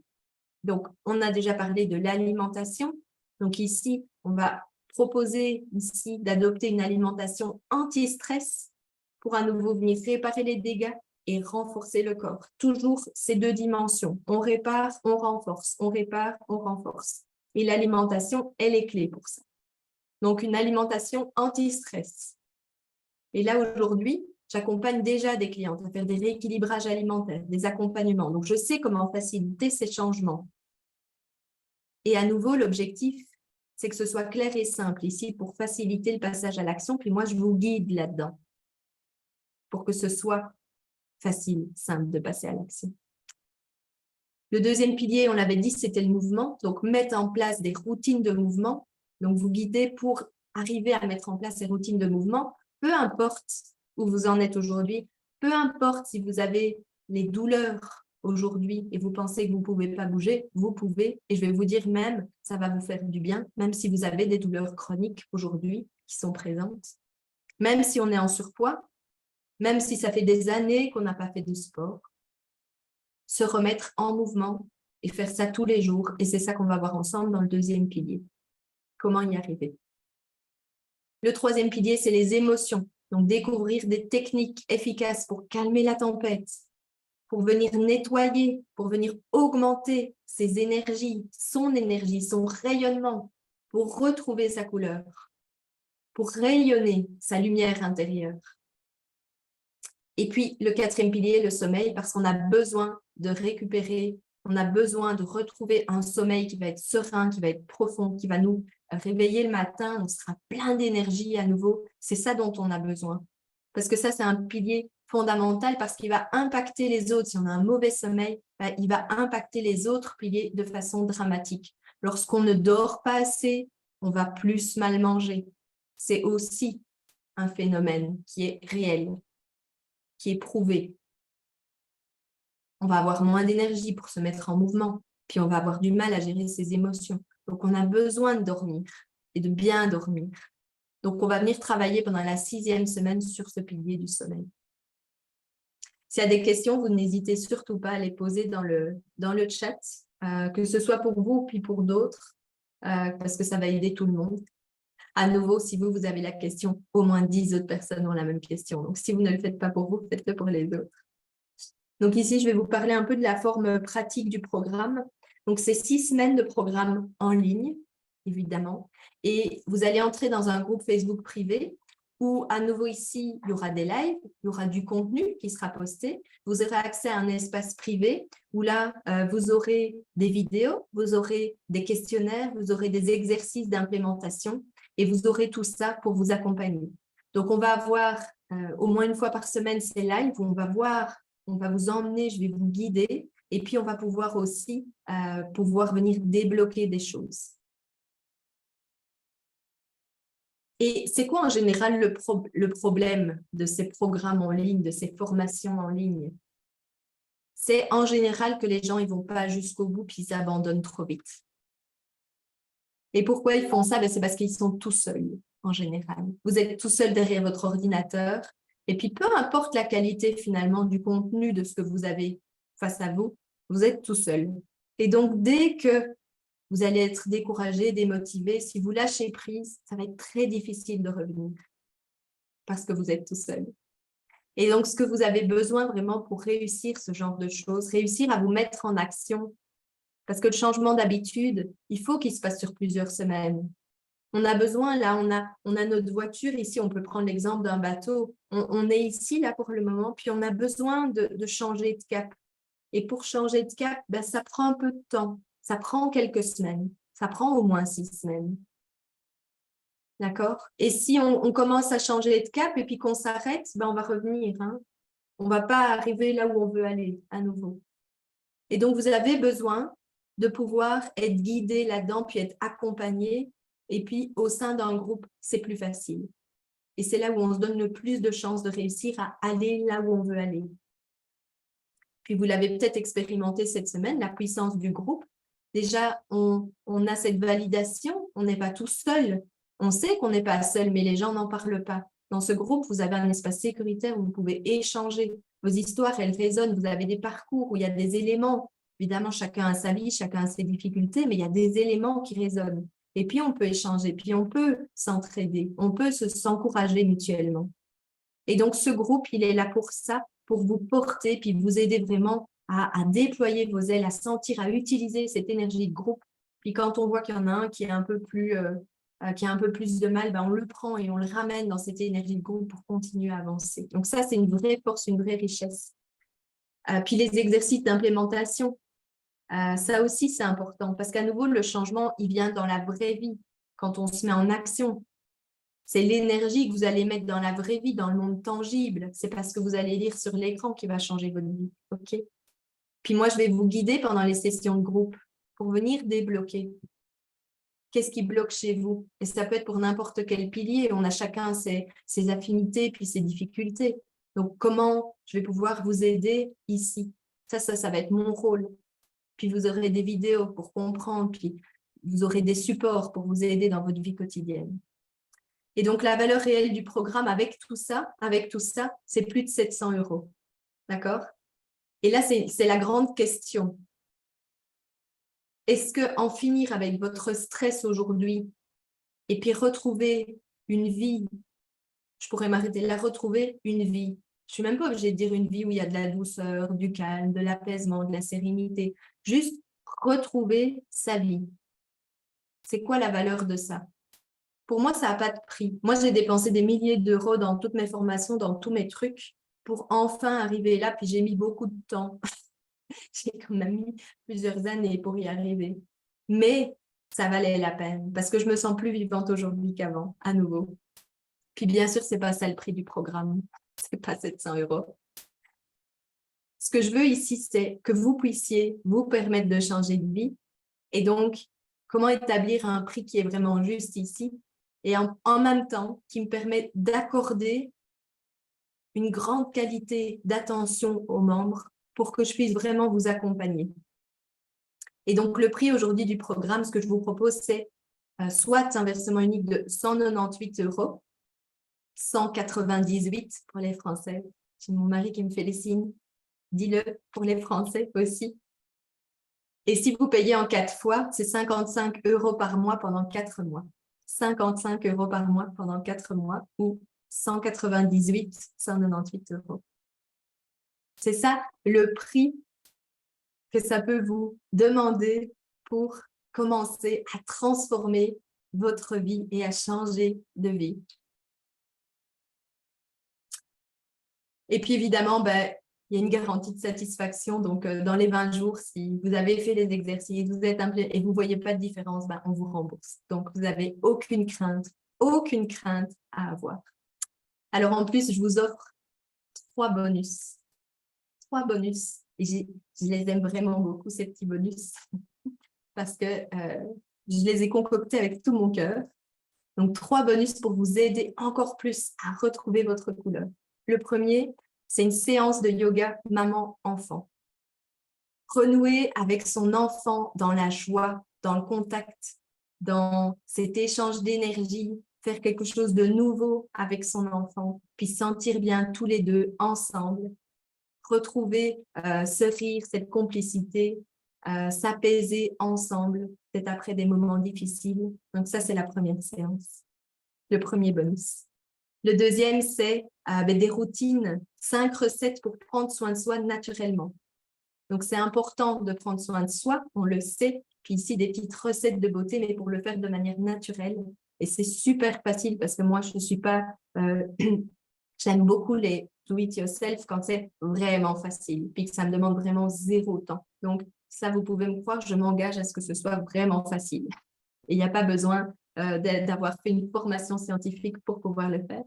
Donc, on a déjà parlé de l'alimentation. Donc, ici, on va proposer ici d'adopter une alimentation anti-stress pour à nouveau venir réparer les dégâts et renforcer le corps. Toujours ces deux dimensions. On répare, on renforce. On répare, on renforce. Et l'alimentation, elle est clé pour ça. Donc, une alimentation anti-stress. Et là, aujourd'hui, j'accompagne déjà des clientes à faire des rééquilibrages alimentaires, des accompagnements. Donc, je sais comment faciliter ces changements. Et à nouveau, l'objectif, c'est que ce soit clair et simple ici pour faciliter le passage à l'action. Puis moi, je vous guide là-dedans pour que ce soit facile, simple de passer à l'action. Le deuxième pilier, on l'avait dit, c'était le mouvement. Donc, mettre en place des routines de mouvement. Donc, vous guidez pour arriver à mettre en place ces routines de mouvement, peu importe où vous en êtes aujourd'hui, peu importe si vous avez les douleurs aujourd'hui et vous pensez que vous ne pouvez pas bouger, vous pouvez. Et je vais vous dire même, ça va vous faire du bien, même si vous avez des douleurs chroniques aujourd'hui qui sont présentes, même si on est en surpoids, même si ça fait des années qu'on n'a pas fait de sport. Se remettre en mouvement et faire ça tous les jours. Et c'est ça qu'on va voir ensemble dans le deuxième pilier. Comment y arriver? Le troisième pilier, c'est les émotions. Donc, découvrir des techniques efficaces pour calmer la tempête, pour venir nettoyer, pour venir augmenter ses énergies, son rayonnement, pour retrouver sa couleur, pour rayonner sa lumière intérieure. Et puis, le quatrième pilier, le sommeil, parce qu'on a besoin de récupérer, on a besoin de retrouver un sommeil qui va être serein, qui va être profond, qui va nous réveiller le matin, on sera plein d'énergie à nouveau. C'est ça dont on a besoin. Parce que ça, c'est un pilier fondamental parce qu'il va impacter les autres. Si on a un mauvais sommeil, il va impacter les autres piliers de façon dramatique. Lorsqu'on ne dort pas assez, on va plus mal manger. C'est aussi un phénomène qui est réel, qui est prouvé. On va avoir moins d'énergie pour se mettre en mouvement, puis on va avoir du mal à gérer ses émotions. Donc, on a besoin de dormir et de bien dormir. Donc, on va venir travailler pendant la 6e semaine sur ce pilier du sommeil. S'il y a des questions, vous n'hésitez surtout pas à les poser dans le chat, que ce soit pour vous puis pour d'autres, parce que ça va aider tout le monde. À nouveau, si vous avez la question, au moins 10 autres personnes ont la même question. Donc, si vous ne le faites pas pour vous, faites-le pour les autres. Donc ici, je vais vous parler un peu de la forme pratique du programme. Donc, c'est 6 semaines de programme en ligne, évidemment. Et vous allez entrer dans un groupe Facebook privé où, à nouveau ici, il y aura des lives, il y aura du contenu qui sera posté. Vous aurez accès à un espace privé où là, vous aurez des vidéos, vous aurez des questionnaires, vous aurez des exercices d'implémentation et vous aurez tout ça pour vous accompagner. Donc, on va avoir au moins une fois par semaine ces lives où on va vous emmener, je vais vous guider et puis on va pouvoir aussi venir débloquer des choses. Et c'est quoi en général le problème de ces programmes en ligne, de ces formations en ligne? C'est en général que les gens ne vont pas jusqu'au bout puis ils abandonnent trop vite. Et pourquoi ils font ça? C'est parce qu'ils sont tout seuls en général. Vous êtes tout seul derrière votre ordinateur et puis peu importe la qualité finalement du contenu de ce que vous avez face à vous, vous êtes tout seul. Et donc dès que vous allez être découragé, démotivé, si vous lâchez prise, ça va être très difficile de revenir parce que vous êtes tout seul. Et donc, ce que vous avez besoin vraiment pour réussir ce genre de choses, réussir à vous mettre en action, parce que le changement d'habitude, il faut qu'il se passe sur plusieurs semaines. On a besoin, là, on a notre voiture ici, on peut prendre l'exemple d'un bateau. On est ici, là, pour le moment, puis on a besoin de changer de cap. Et pour changer de cap, ça prend un peu de temps. Ça prend quelques semaines. Ça prend au moins 6 semaines. D'accord? Et si on commence à changer de cap et puis qu'on s'arrête, on va revenir. Hein? On ne va pas arriver là où on veut aller à nouveau. Et donc, vous avez besoin de pouvoir être guidé là-dedans, puis être accompagné. Et puis, au sein d'un groupe, c'est plus facile. Et c'est là où on se donne le plus de chances de réussir à aller là où on veut aller. Puis, vous l'avez peut-être expérimenté cette semaine, la puissance du groupe. Déjà, on a cette validation, on n'est pas tout seul. On sait qu'on n'est pas seul, mais les gens n'en parlent pas. Dans ce groupe, vous avez un espace sécuritaire où vous pouvez échanger. Vos histoires, elles résonnent. Vous avez des parcours où il y a des éléments. Évidemment, chacun a sa vie, chacun a ses difficultés, mais il y a des éléments qui résonnent. Et puis, on peut échanger, puis on peut s'entraider, on peut s'encourager mutuellement. Et donc, ce groupe, il est là pour ça, pour vous porter, puis vous aider vraiment à déployer vos ailes, à sentir, à utiliser cette énergie de groupe. Puis quand on voit qu'il y en a un qui est un peu plus, qui a un peu plus de mal, on le prend et on le ramène dans cette énergie de groupe pour continuer à avancer. Donc ça, c'est une vraie force, une vraie richesse. Puis les exercices d'implémentation, ça aussi, c'est important parce qu'à nouveau, le changement, il vient dans la vraie vie, quand on se met en action. C'est l'énergie que vous allez mettre dans la vraie vie, dans le monde tangible. C'est parce que vous allez lire sur l'écran qui va changer votre vie. OK? Puis moi, je vais vous guider pendant les sessions de groupe pour venir débloquer. Qu'est-ce qui bloque chez vous? Et ça peut être pour n'importe quel pilier. On a chacun ses affinités puis ses difficultés. Donc, comment je vais pouvoir vous aider ici? Ça va être mon rôle. Puis vous aurez des vidéos pour comprendre, puis vous aurez des supports pour vous aider dans votre vie quotidienne. Et donc, la valeur réelle du programme avec tout ça, c'est plus de 700 €. D'accord? Et là, c'est la grande question. Est-ce qu'en finir avec votre stress aujourd'hui et puis retrouver une vie, je pourrais m'arrêter là, retrouver une vie. Je ne suis même pas obligée de dire une vie où il y a de la douceur, du calme, de l'apaisement, de la sérénité. Juste retrouver sa vie. C'est quoi la valeur de ça? Pour moi, ça n'a pas de prix. Moi, j'ai dépensé des milliers d'euros dans toutes mes formations, dans tous mes trucs, pour enfin arriver là. Puis j'ai mis beaucoup de temps. J'ai quand même mis plusieurs années pour y arriver. Mais ça valait la peine parce que je me sens plus vivante aujourd'hui qu'avant, à nouveau. Puis bien sûr, ce n'est pas ça le prix du programme. Ce n'est pas 700 €. Ce que je veux ici, c'est que vous puissiez vous permettre de changer de vie. Et donc, comment établir un prix qui est vraiment juste ici et en même temps qui me permet d'accorder une grande qualité d'attention aux membres pour que je puisse vraiment vous accompagner. Et donc, le prix aujourd'hui du programme, ce que je vous propose, c'est soit un versement unique de 198 €, 198 pour les Français. J'ai mon mari qui me fait les signes. Dis-le pour les Français aussi. Et si vous payez en 4 fois, c'est 55 € par mois pendant 4 mois. 55 € par mois pendant 4 mois ou 198, 198 €. C'est ça le prix que ça peut vous demander pour commencer à transformer votre vie et à changer de vie. Et puis évidemment, il y a une garantie de satisfaction. Donc, dans les 20 jours, si vous avez fait les exercices, vous êtes et vous ne voyez pas de différence, on vous rembourse. Donc, vous n'avez aucune crainte à avoir. Alors, en plus, je vous offre 3 bonus. 3 bonus. Et je les aime vraiment beaucoup, ces petits bonus, parce que je les ai concoctés avec tout mon cœur. Donc, 3 bonus pour vous aider encore plus à retrouver votre couleur. Le premier, c'est une séance de yoga maman-enfant. Renouer avec son enfant dans la joie, dans le contact, dans cet échange d'énergie, faire quelque chose de nouveau avec son enfant, puis sentir bien tous les deux ensemble, retrouver ce rire, cette complicité, s'apaiser ensemble, peut-être après des moments difficiles. Donc ça, c'est la première séance, le premier bonus. Le deuxième, c'est des routines, 5 recettes pour prendre soin de soi naturellement. Donc, c'est important de prendre soin de soi, on le sait. Puis ici, des petites recettes de beauté, mais pour le faire de manière naturelle. Et c'est super facile parce que moi, je ne suis pas... j'aime beaucoup les do-it-yourself quand c'est vraiment facile, puis que ça me demande vraiment 0 temps. Donc, ça, vous pouvez me croire, je m'engage à ce que ce soit vraiment facile. Et il n'y a pas besoin d'avoir fait une formation scientifique pour pouvoir le faire.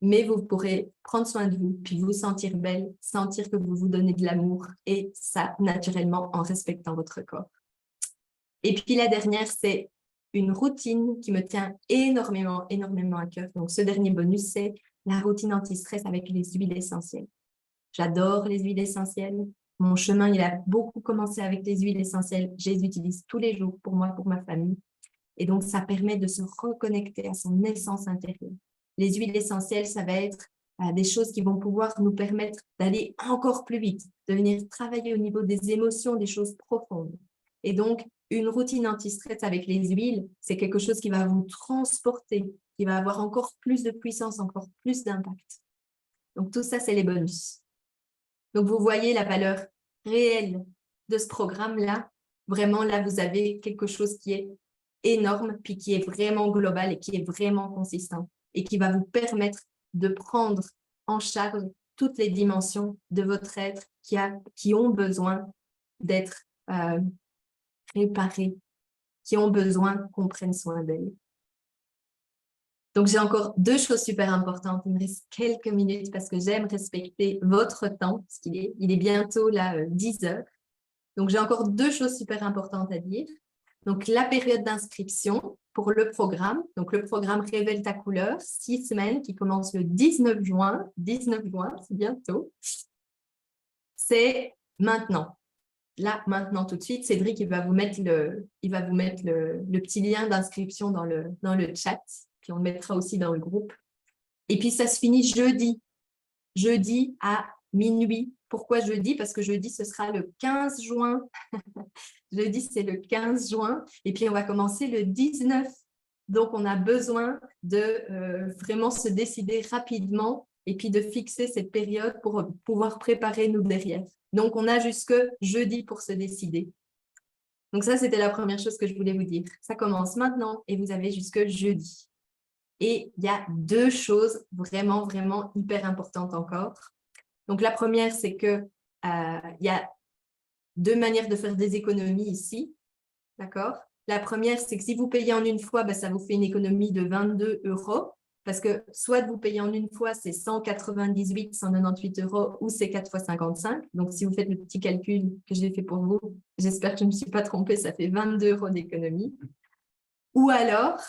Mais vous pourrez prendre soin de vous, puis vous sentir belle, sentir que vous vous donnez de l'amour, et ça, naturellement, en respectant votre corps. Et puis la dernière, c'est une routine qui me tient énormément à cœur. Donc, ce dernier bonus, c'est la routine anti-stress avec les huiles essentielles. J'adore les huiles essentielles. Mon chemin, il a beaucoup commencé avec les huiles essentielles. Je les utilise tous les jours pour moi, pour ma famille. Et donc, ça permet de se reconnecter à son essence intérieure. Les huiles essentielles, ça va être des choses qui vont pouvoir nous permettre d'aller encore plus vite, de venir travailler au niveau des émotions, des choses profondes. Et donc, une routine anti-stress avec les huiles, c'est quelque chose qui va vous transporter, qui va avoir encore plus de puissance, encore plus d'impact. Donc, tout ça, c'est les bonus. Donc, vous voyez la valeur réelle de ce programme-là. Vraiment, là, vous avez quelque chose qui est énorme, puis qui est vraiment global et qui est vraiment consistant et qui va vous permettre de prendre en charge toutes les dimensions de votre être qui ont besoin d'être réparées, qui ont besoin qu'on prenne soin d'elles. Donc, j'ai encore 2 choses super importantes. Il me reste quelques minutes parce que j'aime respecter votre temps, parce qu'il est bientôt là 10 heures. Donc, j'ai encore 2 choses super importantes à dire. Donc, la période d'inscription pour le programme. Donc, le programme Révèle ta couleur, 6 semaines qui commence le 19 juin. 19 juin, c'est bientôt. C'est maintenant. Là, maintenant, tout de suite. Cédric, il va vous mettre le petit lien d'inscription dans le chat. Puis, on le mettra aussi dans le groupe. Et puis, ça se finit jeudi à minuit. Pourquoi jeudi? Parce que jeudi, ce sera le 15 juin. Jeudi, c'est le 15 juin. Et puis, on va commencer le 19. Donc, on a besoin de vraiment se décider rapidement et puis de fixer cette période pour pouvoir préparer nous derrière. Donc, on a jusque jeudi pour se décider. Donc, ça, c'était la première chose que je voulais vous dire. Ça commence maintenant et vous avez jusque jeudi. Et il y a 2 choses vraiment, vraiment hyper importantes encore. Donc, la première, c'est que il y a 2 manières de faire des économies ici. D'accord? La première, c'est que si vous payez en une fois, ça vous fait une économie de 22 €. Parce que soit vous payez en une fois, c'est 198, 198 € ou c'est 4 fois 55. Donc, si vous faites le petit calcul que j'ai fait pour vous, j'espère que je ne me suis pas trompée, ça fait 22 € d'économie. Ou alors,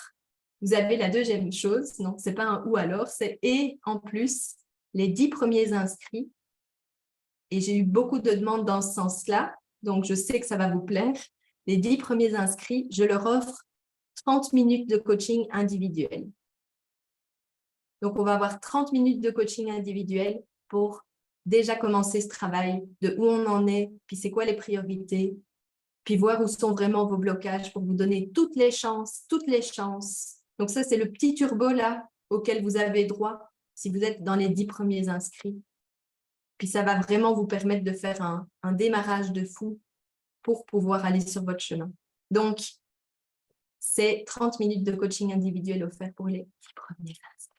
vous avez la deuxième chose, non, ce n'est pas un ou alors, c'est et en plus, les 10 premiers inscrits, et j'ai eu beaucoup de demandes dans ce sens-là, donc je sais que ça va vous plaire. Les 10 premiers inscrits, je leur offre 30 minutes de coaching individuel. Donc, on va avoir 30 minutes de coaching individuel pour déjà commencer ce travail de où on en est, puis c'est quoi les priorités, puis voir où sont vraiment vos blocages pour vous donner toutes les chances, toutes les chances. Donc ça, c'est le petit turbo là auquel vous avez droit si vous êtes dans les 10 premiers inscrits. Puis ça va vraiment vous permettre de faire un démarrage de fou pour pouvoir aller sur votre chemin. Donc, c'est 30 minutes de coaching individuel offert pour les 10 premiers inscrits.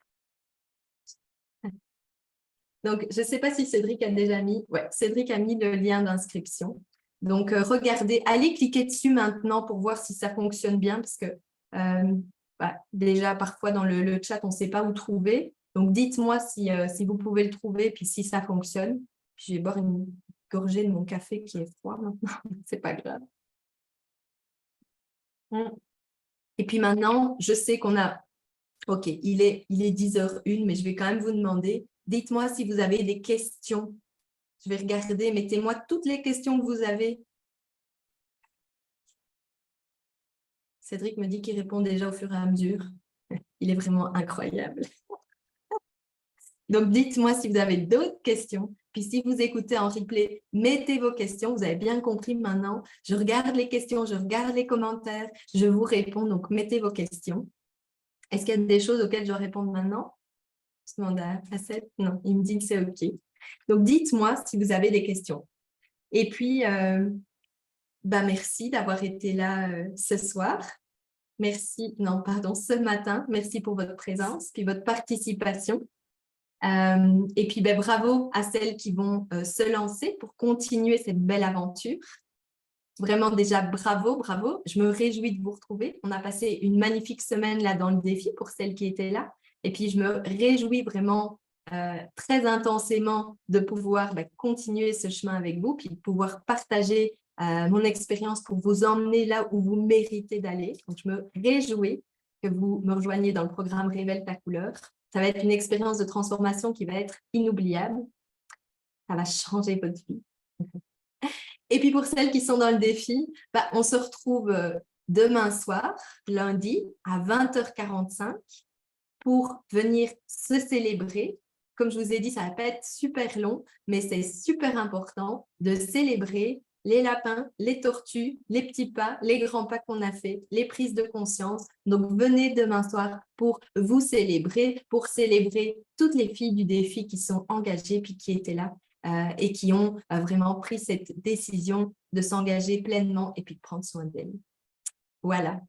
Donc, je ne sais pas si Cédric a déjà mis, ouais, Cédric a mis le lien d'inscription. Donc, regardez, allez cliquer dessus maintenant pour voir si ça fonctionne bien, parce que déjà, parfois, dans le chat, on ne sait pas où trouver. Donc, dites-moi si vous pouvez le trouver, puis si ça fonctionne. Puis, je vais boire une gorgée de mon café qui est froid maintenant. Ce n'est pas grave. Et puis maintenant, je sais qu'on a... OK, il est 10h01, mais je vais quand même vous demander, dites-moi si vous avez des questions. Je vais regarder, mettez-moi toutes les questions que vous avez. Cédric me dit qu'il répond déjà au fur et à mesure. Il est vraiment incroyable. Donc, dites-moi si vous avez d'autres questions. Puis, si vous écoutez en replay, mettez vos questions. Vous avez bien compris maintenant. Je regarde les questions, je regarde les commentaires, je vous réponds. Donc, mettez vos questions. Est-ce qu'il y a des choses auxquelles je dois répondre maintenant? Je demande à Seth. Non, il me dit que c'est OK. Donc, dites-moi si vous avez des questions. Et puis, merci d'avoir été là ce soir. Merci, non, pardon, ce matin. Merci pour votre présence puis votre participation. Et puis, bravo à celles qui vont se lancer pour continuer cette belle aventure. Vraiment, déjà, bravo, bravo. Je me réjouis de vous retrouver. On a passé une magnifique semaine là dans le défi pour celles qui étaient là. Et puis, je me réjouis vraiment très intensément de pouvoir continuer ce chemin avec vous, puis de pouvoir partager mon expérience pour vous emmener là où vous méritez d'aller. Donc, je me réjouis que vous me rejoigniez dans le programme Révèle ta couleur. Ça va être une expérience de transformation qui va être inoubliable. Ça va changer votre vie. Et puis, pour celles qui sont dans le défi, on se retrouve demain soir, lundi, à 20h45 pour venir se célébrer. Comme je vous ai dit, ça ne va pas être super long, mais c'est super important de célébrer les lapins, les tortues, les petits pas, les grands pas qu'on a fait, les prises de conscience. Donc, venez demain soir pour vous célébrer, pour célébrer toutes les filles du défi qui sont engagées puis qui étaient là et qui ont vraiment pris cette décision de s'engager pleinement et puis de prendre soin d'elles. Voilà.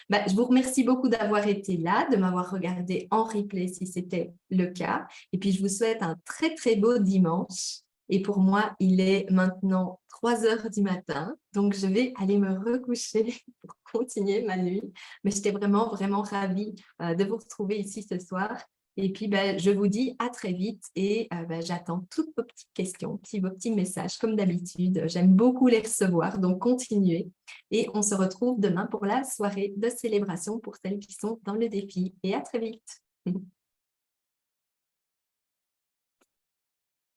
Je vous remercie beaucoup d'avoir été là, de m'avoir regardé en replay si c'était le cas. Et puis, je vous souhaite un très, très beau dimanche. Et pour moi, il est maintenant 3h du matin. Donc, je vais aller me recoucher pour continuer ma nuit. Mais j'étais vraiment, vraiment ravie de vous retrouver ici ce soir. Et puis, je vous dis à très vite et j'attends toutes vos petites questions, vos petits messages comme d'habitude. J'aime beaucoup les recevoir, donc continuez. Et on se retrouve demain pour la soirée de célébration pour celles qui sont dans le défi. Et à très vite.